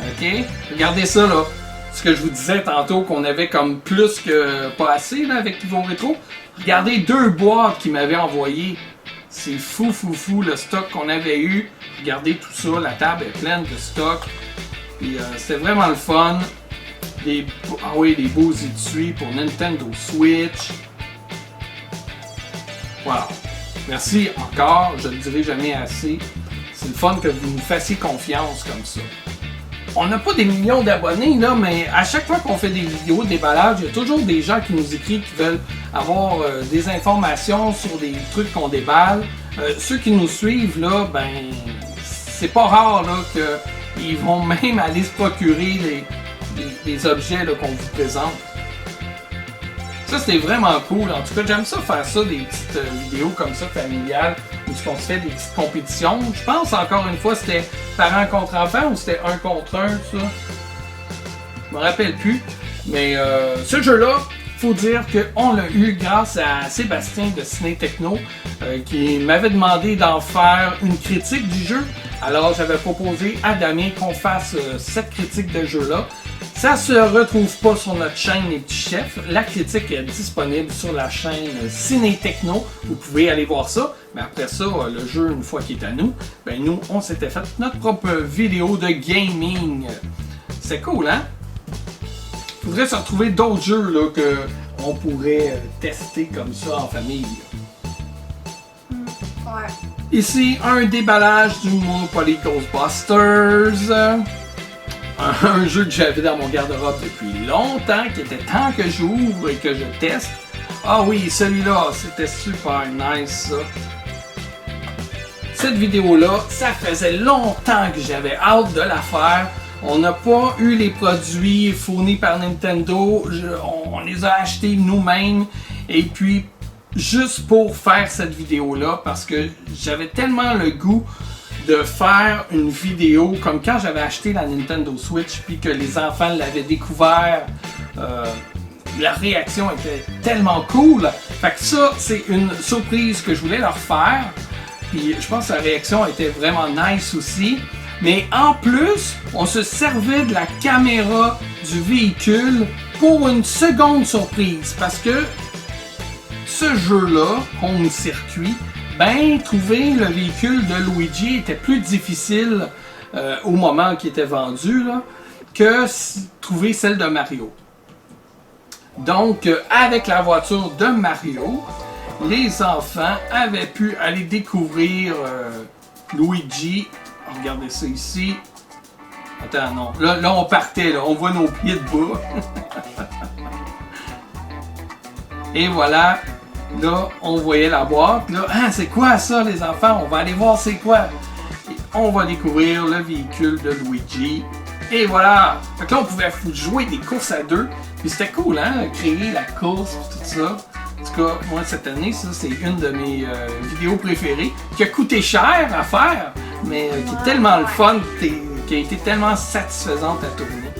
Ok, regardez ça là. Ce que je vous disais tantôt qu'on avait comme plus que pas assez là, avec Evo Retro. Regardez 2 boîtes qu'ils m'avaient envoyées. C'est fou le stock qu'on avait eu. Regardez tout ça, la table est pleine de stock. Puis c'était vraiment le fun. Des beaux étuis pour Nintendo Switch. Wow. Merci encore, je ne le dirai jamais assez. C'est le fun que vous nous fassiez confiance comme ça. On n'a pas des millions d'abonnés, là, mais à chaque fois qu'on fait des vidéos de déballage, il y a toujours des gens qui nous écrivent qui veulent avoir des informations sur des trucs qu'on déballe. Ceux qui nous suivent, là, ben, c'est pas rare là, qu'ils vont même aller se procurer les objets là, qu'on vous présente. Ça, c'était vraiment cool. En tout cas, j'aime ça faire ça, des petites vidéos comme ça, familiales, où on se fait des petites compétitions. Je pense, encore une fois, c'était parents contre enfants ou c'était 1 contre 1, ça. Je me rappelle plus. Mais ce jeu-là, faut dire qu'on l'a eu grâce à Sébastien de Ciné Techno, qui m'avait demandé d'en faire une critique du jeu. Alors, j'avais proposé à Damien qu'on fasse cette critique de jeu-là. Ça se retrouve pas sur notre chaîne Les Petits Chefs. La critique est disponible sur la chaîne Ciné Techno. Vous pouvez aller voir ça. Mais après ça, le jeu, une fois qu'il est à nous, ben nous, on s'était fait notre propre vidéo de gaming. C'est cool, hein? Il faudrait se retrouver d'autres jeux là, qu'on pourrait tester comme ça en famille. Ouais. Ici, un déballage du Monopoly Ghostbusters. Un jeu que j'avais dans mon garde-robe depuis longtemps, qui était temps que j'ouvre et que je teste. Ah oui, celui-là, c'était super nice ça. Cette vidéo-là, ça faisait longtemps que j'avais hâte de la faire. On n'a pas eu les produits fournis par Nintendo, on les a achetés nous-mêmes. Et puis, juste pour faire cette vidéo-là, parce que j'avais tellement le goût de faire une vidéo comme quand j'avais acheté la Nintendo Switch puis que les enfants l'avaient découvert, leur réaction était tellement cool. Fait que ça, c'est une surprise que je voulais leur faire. Puis je pense que la réaction était vraiment nice aussi. Mais en plus, on se servait de la caméra du véhicule pour une seconde surprise. Parce que ce jeu-là, Home Circuit, ben, trouver le véhicule de Luigi était plus difficile au moment qu'il était vendu là, que trouver celle de Mario. Donc, avec la voiture de Mario, les enfants avaient pu aller découvrir Luigi. Regardez ça ici. Attends, non. Là on partait, là. On voit nos pieds de bas. Et voilà. Là, on voyait la boîte. Là, ah, c'est quoi ça, les enfants? On va aller voir c'est quoi. Et on va découvrir le véhicule de Luigi. Et voilà. Fait que là, on pouvait jouer des courses à deux. Puis c'était cool, hein? Créer la course et tout ça. En tout cas, moi, cette année, ça, c'est une de mes vidéos préférées. Qui a coûté cher à faire, mais qui est tellement le fun, qui a été tellement satisfaisante à tourner.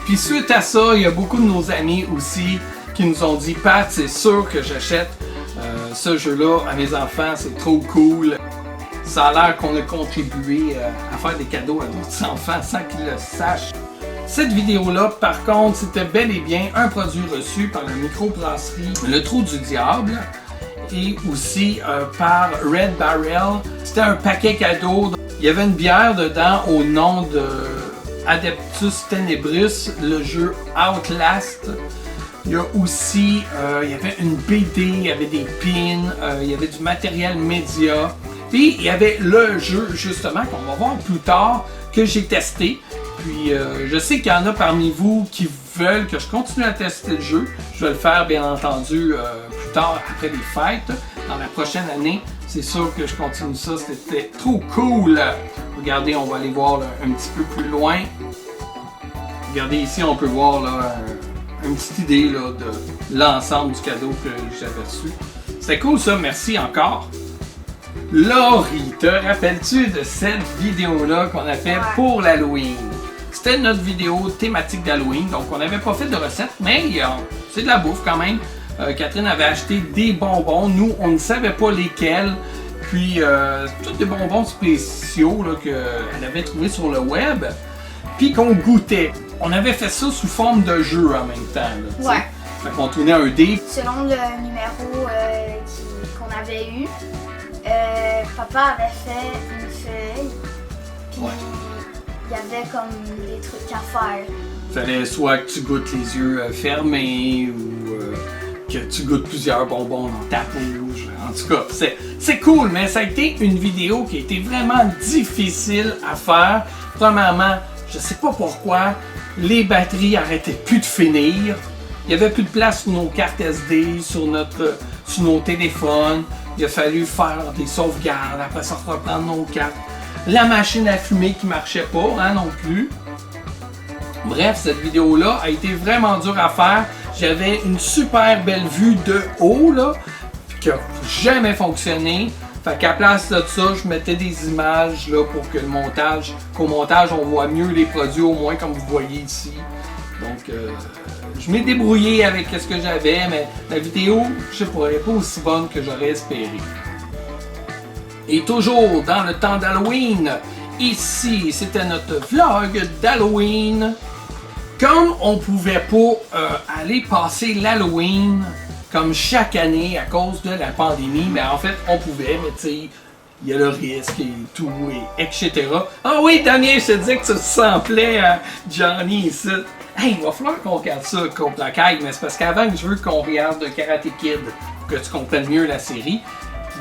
Puis suite à ça, il y a beaucoup de nos amis aussi qui nous ont dit « Pat, c'est sûr que j'achète ce jeu-là à mes enfants, c'est trop cool. » Ça a l'air qu'on a contribué à faire des cadeaux à nos enfants sans qu'ils le sachent. Cette vidéo-là, par contre, c'était bel et bien un produit reçu par la microbrasserie Le Trou du Diable et aussi par Red Barrel. C'était un paquet cadeau. Il y avait une bière dedans au nom de Adeptus Tenebris, le jeu Outlast. Il y a aussi, il y avait une BD, il y avait des pins, il y avait du matériel média. Puis il y avait le jeu justement qu'on va voir plus tard que j'ai testé. Puis je sais qu'il y en a parmi vous qui veulent que je continue à tester le jeu. Je vais le faire bien entendu plus tard après les fêtes. Dans la prochaine année, c'est sûr que je continue ça. C'était trop cool. Regardez, on va aller voir là, un petit peu plus loin. Regardez ici, on peut voir là, une petite idée là, de l'ensemble du cadeau que j'avais reçu. C'était cool ça, merci encore. Laurie, te rappelles-tu de cette vidéo-là qu'on a fait pour l'Halloween? C'était notre vidéo thématique d'Halloween, donc on n'avait pas fait de recette, mais c'est de la bouffe quand même. Catherine avait acheté des bonbons, nous on ne savait pas lesquels, puis tous des bonbons spéciaux qu'elle avait trouvés sur le web, puis qu'on goûtait. On avait fait ça sous forme de jeu en même temps. Là, ouais. Fait qu'on tournait un dé. Selon le numéro qu'on avait eu, papa avait fait une feuille, puis il y avait comme des trucs à faire. Fallait soit que tu goûtes les yeux fermés ou que tu goûtes plusieurs bonbons dans ta bouche. En tout cas, c'est cool, mais ça a été une vidéo qui a été vraiment difficile à faire. Premièrement, je sais pas pourquoi, les batteries arrêtaient plus de finir. Il n'y avait plus de place sur nos cartes SD, sur nos téléphones. Il a fallu faire des sauvegardes, après ça reprendre nos cartes. La machine à fumer qui marchait pas, hein, non plus. Bref, cette vidéo-là a été vraiment dure à faire. J'avais une super belle vue de haut, là, qui n'a jamais fonctionné. Fait qu'à place de ça, je mettais des images là, pour que qu'au montage, on voit mieux les produits, au moins comme vous voyez ici. Donc, je m'ai débrouillé avec ce que j'avais, mais la vidéo, je sais pas, elle n'est pas aussi bonne que j'aurais espéré. Et toujours dans le temps d'Halloween, ici, c'était notre vlog d'Halloween. Comme on pouvait pas aller passer l'Halloween comme chaque année à cause de la pandémie, mais en fait, on pouvait, mais tu sais, il y a le risque et tout, et etc. Ah oui, Damien, je te disais que tu ressemblais à Johnny ici. Hey, il va falloir qu'on regarde ça, Cobra Kai, mais c'est parce qu'avant que je veux qu'on regarde Karate Kid, pour que tu comprennes mieux la série.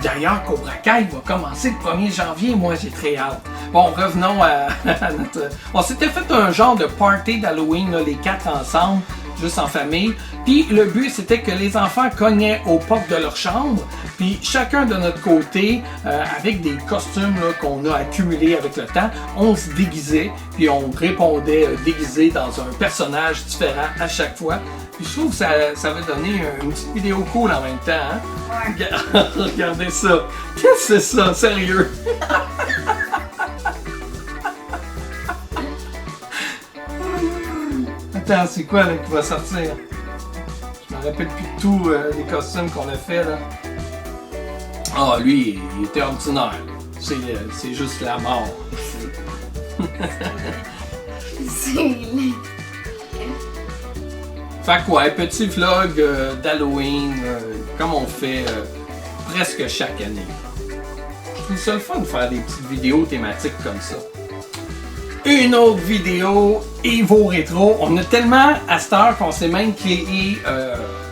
D'ailleurs, Cobra Kai va commencer le 1er janvier, moi j'ai très hâte. Bon, revenons à notre... On s'était fait un genre de party d'Halloween, là, les 4 ensemble, juste en famille. Puis le but, c'était que les enfants cognaient aux portes de leur chambre, puis chacun de notre côté, avec des costumes là, qu'on a accumulés avec le temps, on se déguisait, puis on répondait déguisé dans un personnage différent à chaque fois. Puis je trouve que ça va donner une petite vidéo cool en même temps. Hein? Ouais. Regardez ça. Qu'est-ce que c'est ça? Sérieux? Attends, c'est quoi là qui va sortir? Je me rappelle plus de tout les costumes qu'on a fait là. Ah, lui, il était ordinaire. C'est juste la mort. Fait que ouais, petit vlog d'Halloween, comme on fait presque chaque année. Je trouve ça le fun de faire des petites vidéos thématiques comme ça. Une autre vidéo, Evo Rétro. On a tellement à cette heure qu'on s'est même créé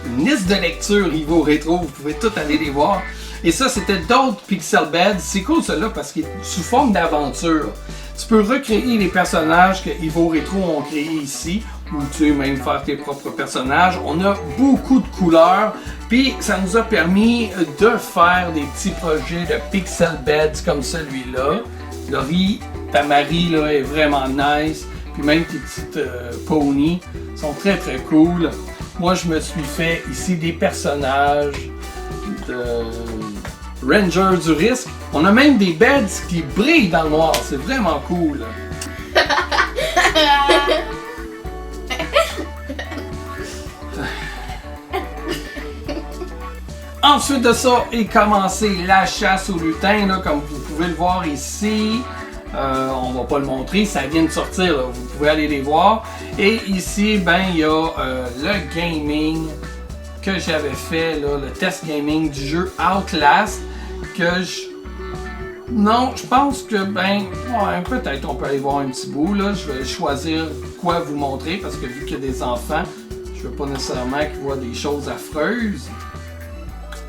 une liste de lecture Evo Rétro. Vous pouvez tout aller les voir. Et ça, c'était d'autres Pixel Beds. C'est cool celui-là parce qu'il est sous forme d'aventure. Tu peux recréer les personnages que Evo Rétro ont créés ici. Ou tu sais, même faire tes propres personnages. On a beaucoup de couleurs. Puis ça nous a permis de faire des petits projets de Pixel Beds comme celui-là. Laurie, ta Marie là, est vraiment nice. Puis même tes petites ponies sont très très cool. Moi je me suis fait ici des personnages de Ranger du risque. On a même des beds qui brillent dans le noir. C'est vraiment cool. Ensuite de ça est commencé la chasse aux lutins, là, comme vous pouvez le voir ici. On va pas le montrer, ça vient de sortir, là. Vous pouvez aller les voir. Et ici, ben il y a le gaming que j'avais fait, là, le test gaming du jeu Outlast. Non, je pense que, ben, ouais, peut-être on peut aller voir un petit bout, là. Je vais choisir quoi vous montrer, parce que vu qu'il y a des enfants, je veux pas nécessairement qu'ils voient des choses affreuses.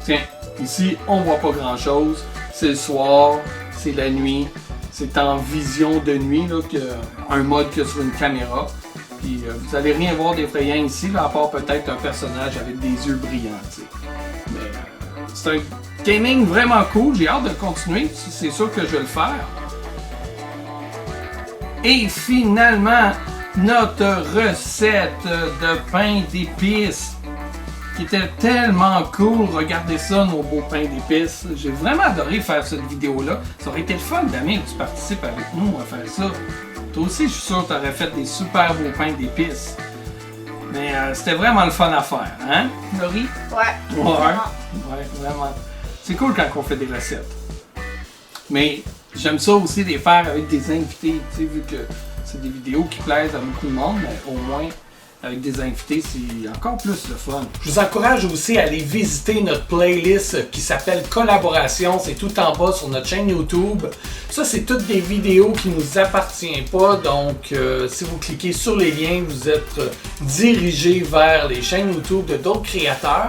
Tiens, ici, on voit pas grand-chose. C'est le soir, c'est la nuit. C'est en vision de nuit, là, un mode que sur une caméra. Puis vous allez rien voir d'effrayant ici, là, à part peut-être un personnage avec des yeux brillants, t'sais. Mais c'est un gaming vraiment cool. J'ai hâte de continuer. C'est sûr que je vais le faire. Et finalement, notre recette de pain d'épices qui était tellement cool. Regardez ça, nos beaux pains d'épices. J'ai vraiment adoré faire cette vidéo-là. Ça aurait été le fun, Damien, que tu participes avec nous à faire ça. Toi aussi, je suis sûr que tu aurais fait des super beaux pains d'épices. Mais c'était vraiment le fun à faire, hein, Laurie? Ouais. Ouais, vraiment. C'est cool quand on fait des recettes. Mais j'aime ça aussi les faire avec des invités, tu sais, vu que c'est des vidéos qui plaisent à beaucoup de monde, mais au moins avec des invités, c'est encore plus le fun. Je vous encourage aussi à aller visiter notre playlist qui s'appelle Collaboration. C'est tout en bas sur notre chaîne YouTube. Ça, c'est toutes des vidéos qui ne nous appartiennent pas. Donc, si vous cliquez sur les liens, vous êtes dirigé vers les chaînes YouTube de d'autres créateurs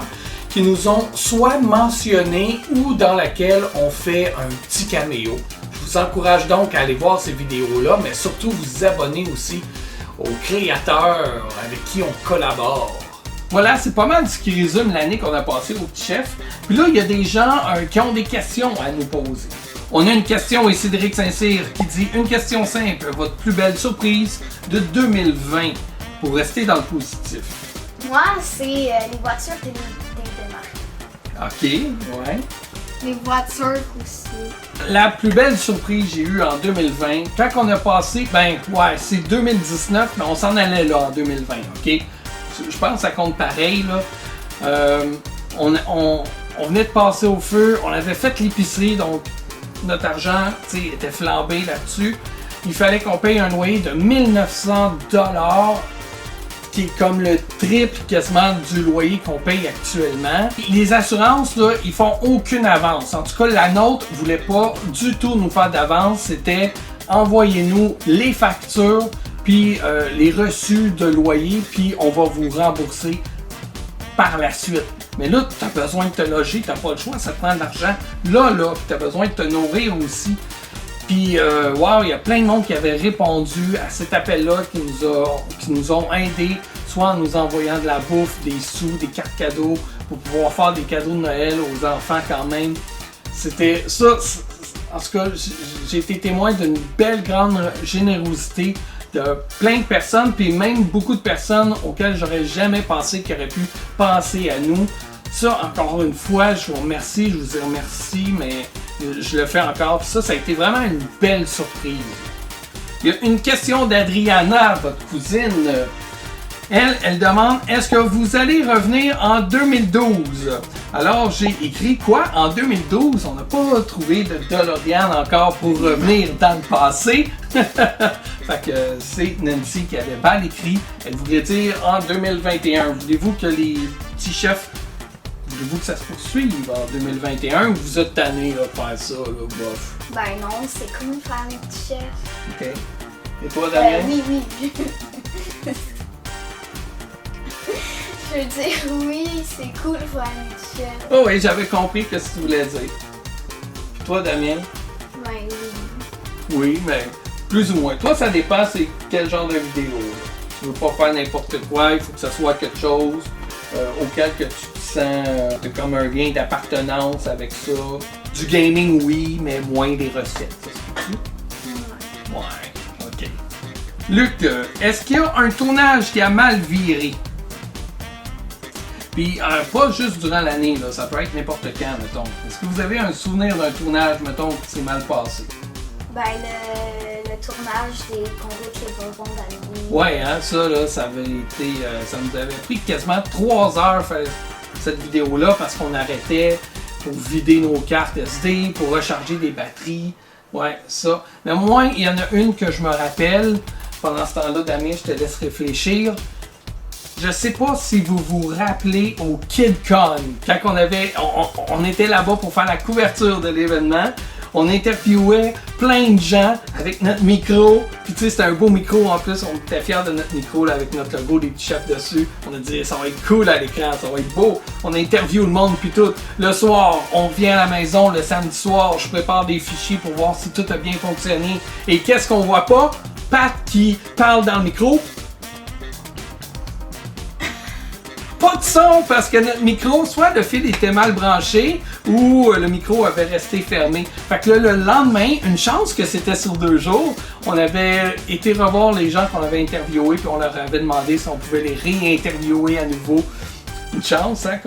qui nous ont soit mentionnés ou dans laquelle on fait un petit caméo. Je vous encourage donc à aller voir ces vidéos-là, mais surtout vous abonner aussi aux créateurs avec qui on collabore. Voilà, c'est pas mal ce qui résume l'année qu'on a passée au Petit Chef. Puis là, il y a des gens qui ont des questions à nous poser. On a une question ici d'Éric Saint-Cyr qui dit « Une question simple, votre plus belle surprise de 2020 pour rester dans le positif. » Moi, c'est les voitures télémarques. Ok, ouais. Les voitures aussi. La plus belle surprise que j'ai eue en 2020, quand on a passé, ben ouais, c'est 2019, mais on s'en allait là en 2020, ok? Je pense que ça compte pareil, là. On venait de passer au feu, on avait fait l'épicerie, donc notre argent, tu sais, était flambé là-dessus. Il fallait qu'on paye un loyer de 1900 $. qui est comme le triple quasiment du loyer qu'on paye actuellement. Les assurances, là, ils font aucune avance. En tout cas, la nôtre voulait pas du tout nous faire d'avance. C'était envoyez-nous les factures, puis les reçus de loyer, puis on va vous rembourser par la suite. Mais là, tu as besoin de te loger, tu n'as pas le choix, ça te prend de l'argent. Là, tu as besoin de te nourrir aussi. Puis, wow, il y a plein de monde qui avait répondu à cet appel-là, qui nous ont aidés, soit en nous envoyant de la bouffe, des sous, des cartes cadeaux, pour pouvoir faire des cadeaux de Noël aux enfants quand même. C'était ça, en tout cas, j'ai été témoin d'une belle grande générosité de plein de personnes, puis même beaucoup de personnes auxquelles j'aurais jamais pensé qui auraient pu penser à nous. Ça, encore une fois, je vous remercie, je vous remercie, mais je le fais encore. Ça a été vraiment une belle surprise. Il y a une question d'Adriana, votre cousine. Elle demande, est-ce que vous allez revenir en 2012? Alors, j'ai écrit quoi? En 2012, on n'a pas trouvé de DeLorean encore pour revenir dans le passé. Fait que c'est Nancy qui avait mal écrit. Elle voulait dire en 2021. Voulez-vous que les petits chefs, voulez-vous que ça se poursuive en 2021 ou vous êtes tanné de faire ça, là, bof? Ben non, c'est cool de faire les petits chefs. OK. Et toi, Damien? Oui. Je veux dire, oui, c'est cool de faire les petits chefs. Oh oui, j'avais compris ce que tu voulais dire. Puis toi, Damien? Ben oui. Oui, mais plus ou moins. Toi, ça dépend c'est quel genre de vidéo. Là. Tu veux pas faire n'importe quoi, il faut que ce soit quelque chose auquel que tu te sens comme un lien d'appartenance avec ça. Du gaming, oui, mais moins des recettes. Ouais, ok. Luc, est-ce qu'il y a un tournage qui a mal viré? Puis, pas juste durant l'année, là, ça peut être n'importe quand, mettons. Est-ce que vous avez un souvenir d'un tournage, mettons, qui s'est mal passé? Ben, le tournage des combats de les bonbons d'Halloween. Ouais, hein, ça, là, ça avait été. Ça nous avait pris quasiment 3 heures faire cette vidéo-là parce qu'on arrêtait pour vider nos cartes SD, pour recharger des batteries. Ouais, ça. Mais moi, il y en a une que je me rappelle. Pendant ce temps-là, Damien, je te laisse réfléchir. Je sais pas si vous vous rappelez au KidCon, quand on était là-bas pour faire la couverture de l'événement. On interviewait plein de gens avec notre micro. Puis tu sais, c'était un beau micro en plus. On était fiers de notre micro là, avec notre logo des petits chefs dessus. On a dit ça va être cool à l'écran, ça va être beau. On interview le monde puis tout. Le soir, on revient à la maison le samedi soir. Je prépare des fichiers pour voir si tout a bien fonctionné. Et qu'est-ce qu'on voit pas? Pat qui parle dans le micro. Pas de son parce que notre micro, soit le fil était mal branché ou le micro avait resté fermé. Fait que là, le lendemain, une chance que c'était sur 2 jours, on avait été revoir les gens qu'on avait interviewés puis on leur avait demandé si on pouvait les réinterviewer à nouveau. Une chance, hein,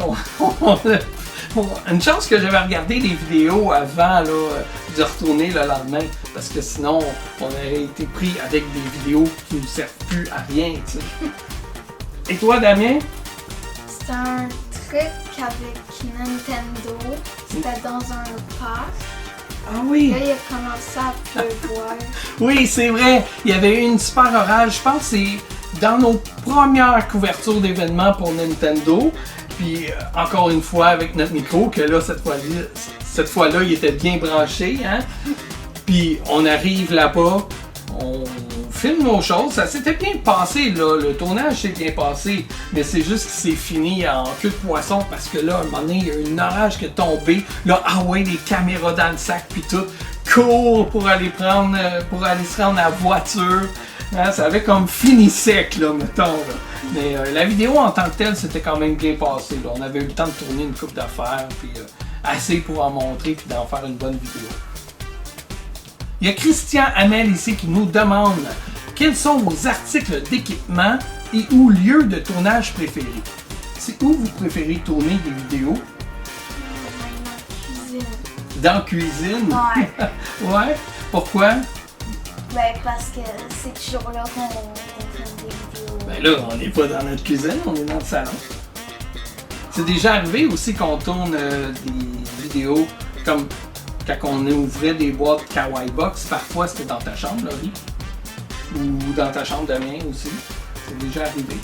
une chance que j'avais regardé les vidéos avant là, de retourner le lendemain parce que sinon, on aurait été pris avec des vidéos qui ne servent plus à rien, tu sais. Et toi, Damien? C'était un truc avec Nintendo. C'était dans un parc. Ah oui! Là, il a commencé à pleuvoir. Oui, c'est vrai. Il y avait eu une super orage. Je pense que c'est dans nos premières couvertures d'événements pour Nintendo. Puis, encore une fois, avec notre micro, que là, cette fois-là, il était bien branché. Hein? Puis, on arrive là-bas. On filme nos choses, ça s'était bien passé là, le tournage s'est bien passé, mais c'est juste que c'est fini en queue de poisson parce que là, à un moment donné, il y a eu un orage qui est tombé, là, ah ouais, les caméras dans le sac puis tout, court pour aller se rendre à la voiture, hein, ça avait comme fini sec là, mettons là. Mais la vidéo en tant que telle, c'était quand même bien passé là, on avait eu le temps de tourner une couple d'affaires, puis assez pour en montrer puis d'en faire une bonne vidéo. Il y a Christian Hamel ici qui nous demande quels sont vos articles d'équipement et ou lieux de tournage préférés. C'est où vous préférez tourner des vidéos? Dans la cuisine. Ouais. Ouais. Pourquoi? Ben parce que c'est toujours là qu'on tourne des vidéos. Ben là, on n'est pas dans notre cuisine, on est dans le salon. C'est déjà arrivé aussi qu'on tourne des vidéos comme quand on ouvrait des boîtes Kawaii Box, parfois c'était dans ta chambre, Laurie. Ou dans ta chambre, Damien aussi. C'est déjà arrivé.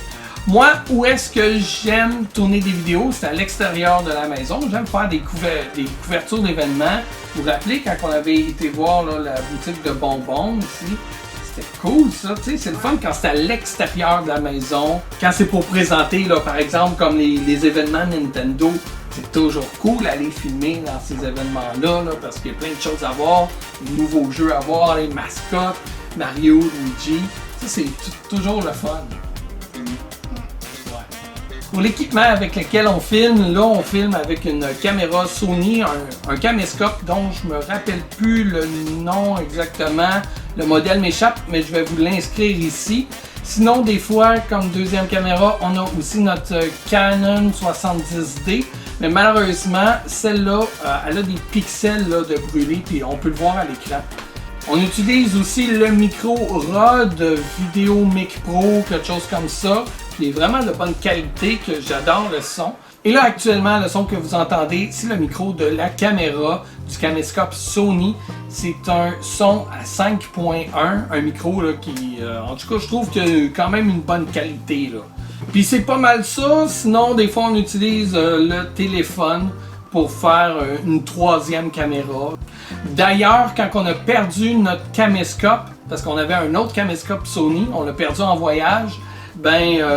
Moi, où est-ce que j'aime tourner des vidéos? C'est à l'extérieur de la maison. J'aime faire des couvertures d'événements. Vous vous rappelez quand on avait été voir là, la boutique de bonbons ici? C'était cool ça, tu sais, c'est le fun quand c'est à l'extérieur de la maison. Quand c'est pour présenter, là, par exemple, comme les événements Nintendo, c'est toujours cool d'aller filmer dans ces événements-là, là, parce qu'il y a plein de choses à voir, des nouveaux jeux à voir, les mascottes, Mario, Luigi. Ça, c'est toujours le fun. Pour l'équipement avec lequel on filme, là on filme avec une caméra Sony, un caméscope dont je me rappelle plus le nom exactement, le modèle m'échappe, mais je vais vous l'inscrire ici. Sinon, des fois, comme deuxième caméra, on a aussi notre Canon 70D, mais malheureusement, celle-là, elle a des pixels là, de brûlé, puis on peut le voir à l'écran. On utilise aussi le micro Rode Videomic Pro, quelque chose comme ça, qui est vraiment de bonne qualité, que j'adore le son. Et là, actuellement, le son que vous entendez, c'est le micro de la caméra du caméscope Sony. C'est un son à 5.1, un micro là, qui, en tout cas, je trouve qu'il a quand même une bonne qualité. Là. Puis c'est pas mal ça, sinon, des fois, on utilise le téléphone pour faire une troisième caméra. D'ailleurs, quand on a perdu notre caméscope, parce qu'on avait un autre caméscope Sony, on l'a perdu en voyage,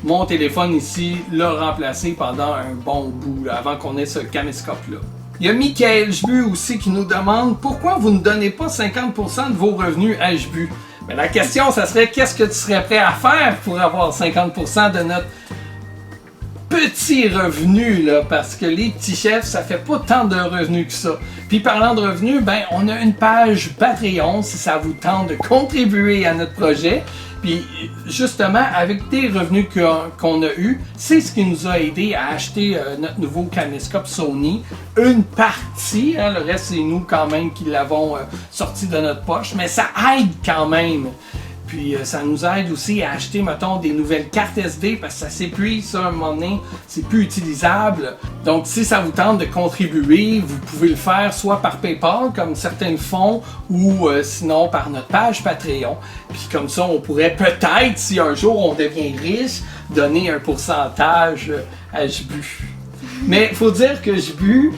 mon téléphone ici l'a remplacé pendant un bon bout, là, avant qu'on ait ce caméscope-là. Il y a Michael Jbu aussi qui nous demande pourquoi vous ne donnez pas 50% de vos revenus à Jbu. Mais la question, ça serait qu'est-ce que tu serais prêt à faire pour avoir 50% de notre petit revenu, là, parce que les petits chefs, ça fait pas tant de revenus que ça. Puis parlant de revenus, on a une page Patreon si ça vous tente de contribuer à notre projet. Puis justement, avec des revenus qu'on a eus, c'est ce qui nous a aidé à acheter notre nouveau caméscope Sony. Une partie, hein, le reste c'est nous quand même qui l'avons sorti de notre poche, mais ça aide quand même. Puis ça nous aide aussi à acheter, mettons, des nouvelles cartes SD parce que ça s'épuise, ça, à un moment donné, c'est plus utilisable. Donc si ça vous tente de contribuer, vous pouvez le faire soit par PayPal, comme certains le font, ou sinon par notre page Patreon. Puis comme ça, on pourrait peut-être, si un jour on devient riche, donner un pourcentage à Jbu. Mais il faut dire que Jbu,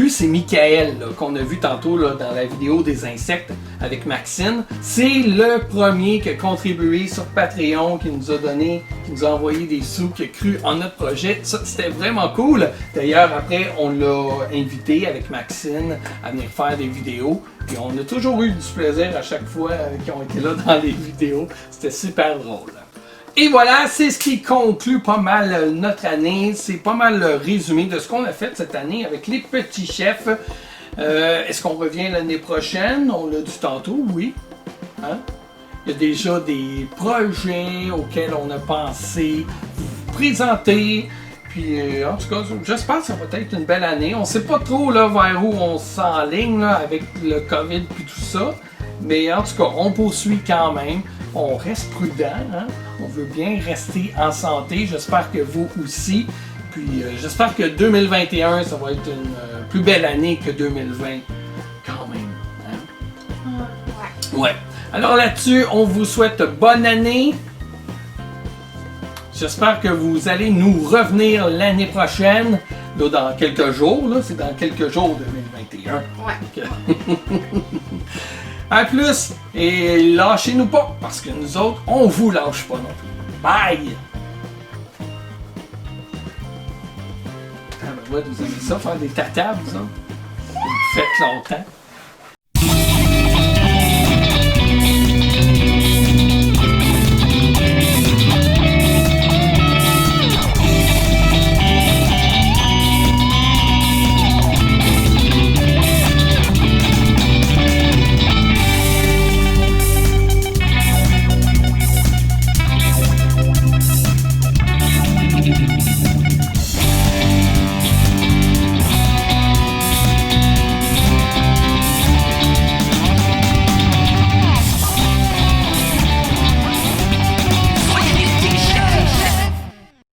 c'est Michael qu'on a vu tantôt là, dans la vidéo des insectes avec Maxine. C'est le premier qui a contribué sur Patreon, qui nous a donné, qui nous a envoyé des sous, qui a cru en notre projet. Ça, c'était vraiment cool. D'ailleurs, après, on l'a invité avec Maxine à venir faire des vidéos. Puis on a toujours eu du plaisir à chaque fois qu'ils ont été là dans les vidéos. C'était super drôle. Et voilà, c'est ce qui conclut pas mal notre année. C'est pas mal le résumé de ce qu'on a fait cette année avec les petits chefs. Est-ce qu'on revient l'année prochaine? On l'a dit tantôt, oui. Hein? Il y a déjà des projets auxquels on a pensé vous présenter. Puis en tout cas, j'espère que ça va être une belle année. On ne sait pas trop là, vers où on s'enligne là, avec le COVID et tout ça. Mais en tout cas, on poursuit quand même. On reste prudent, hein? On veut bien rester en santé. J'espère que vous aussi. Puis j'espère que 2021, ça va être une plus belle année que 2020 quand même. Hein? Ouais. Alors là-dessus, on vous souhaite bonne année. J'espère que vous allez nous revenir l'année prochaine. Là, dans quelques jours. Là, c'est dans quelques jours 2021. Ouais. À plus, et lâchez-nous pas, parce que nous autres, on vous lâche pas non plus. Bye! Ah ben ouais, vous aimez ça, faire des tatas, vous autres? Vous faites longtemps.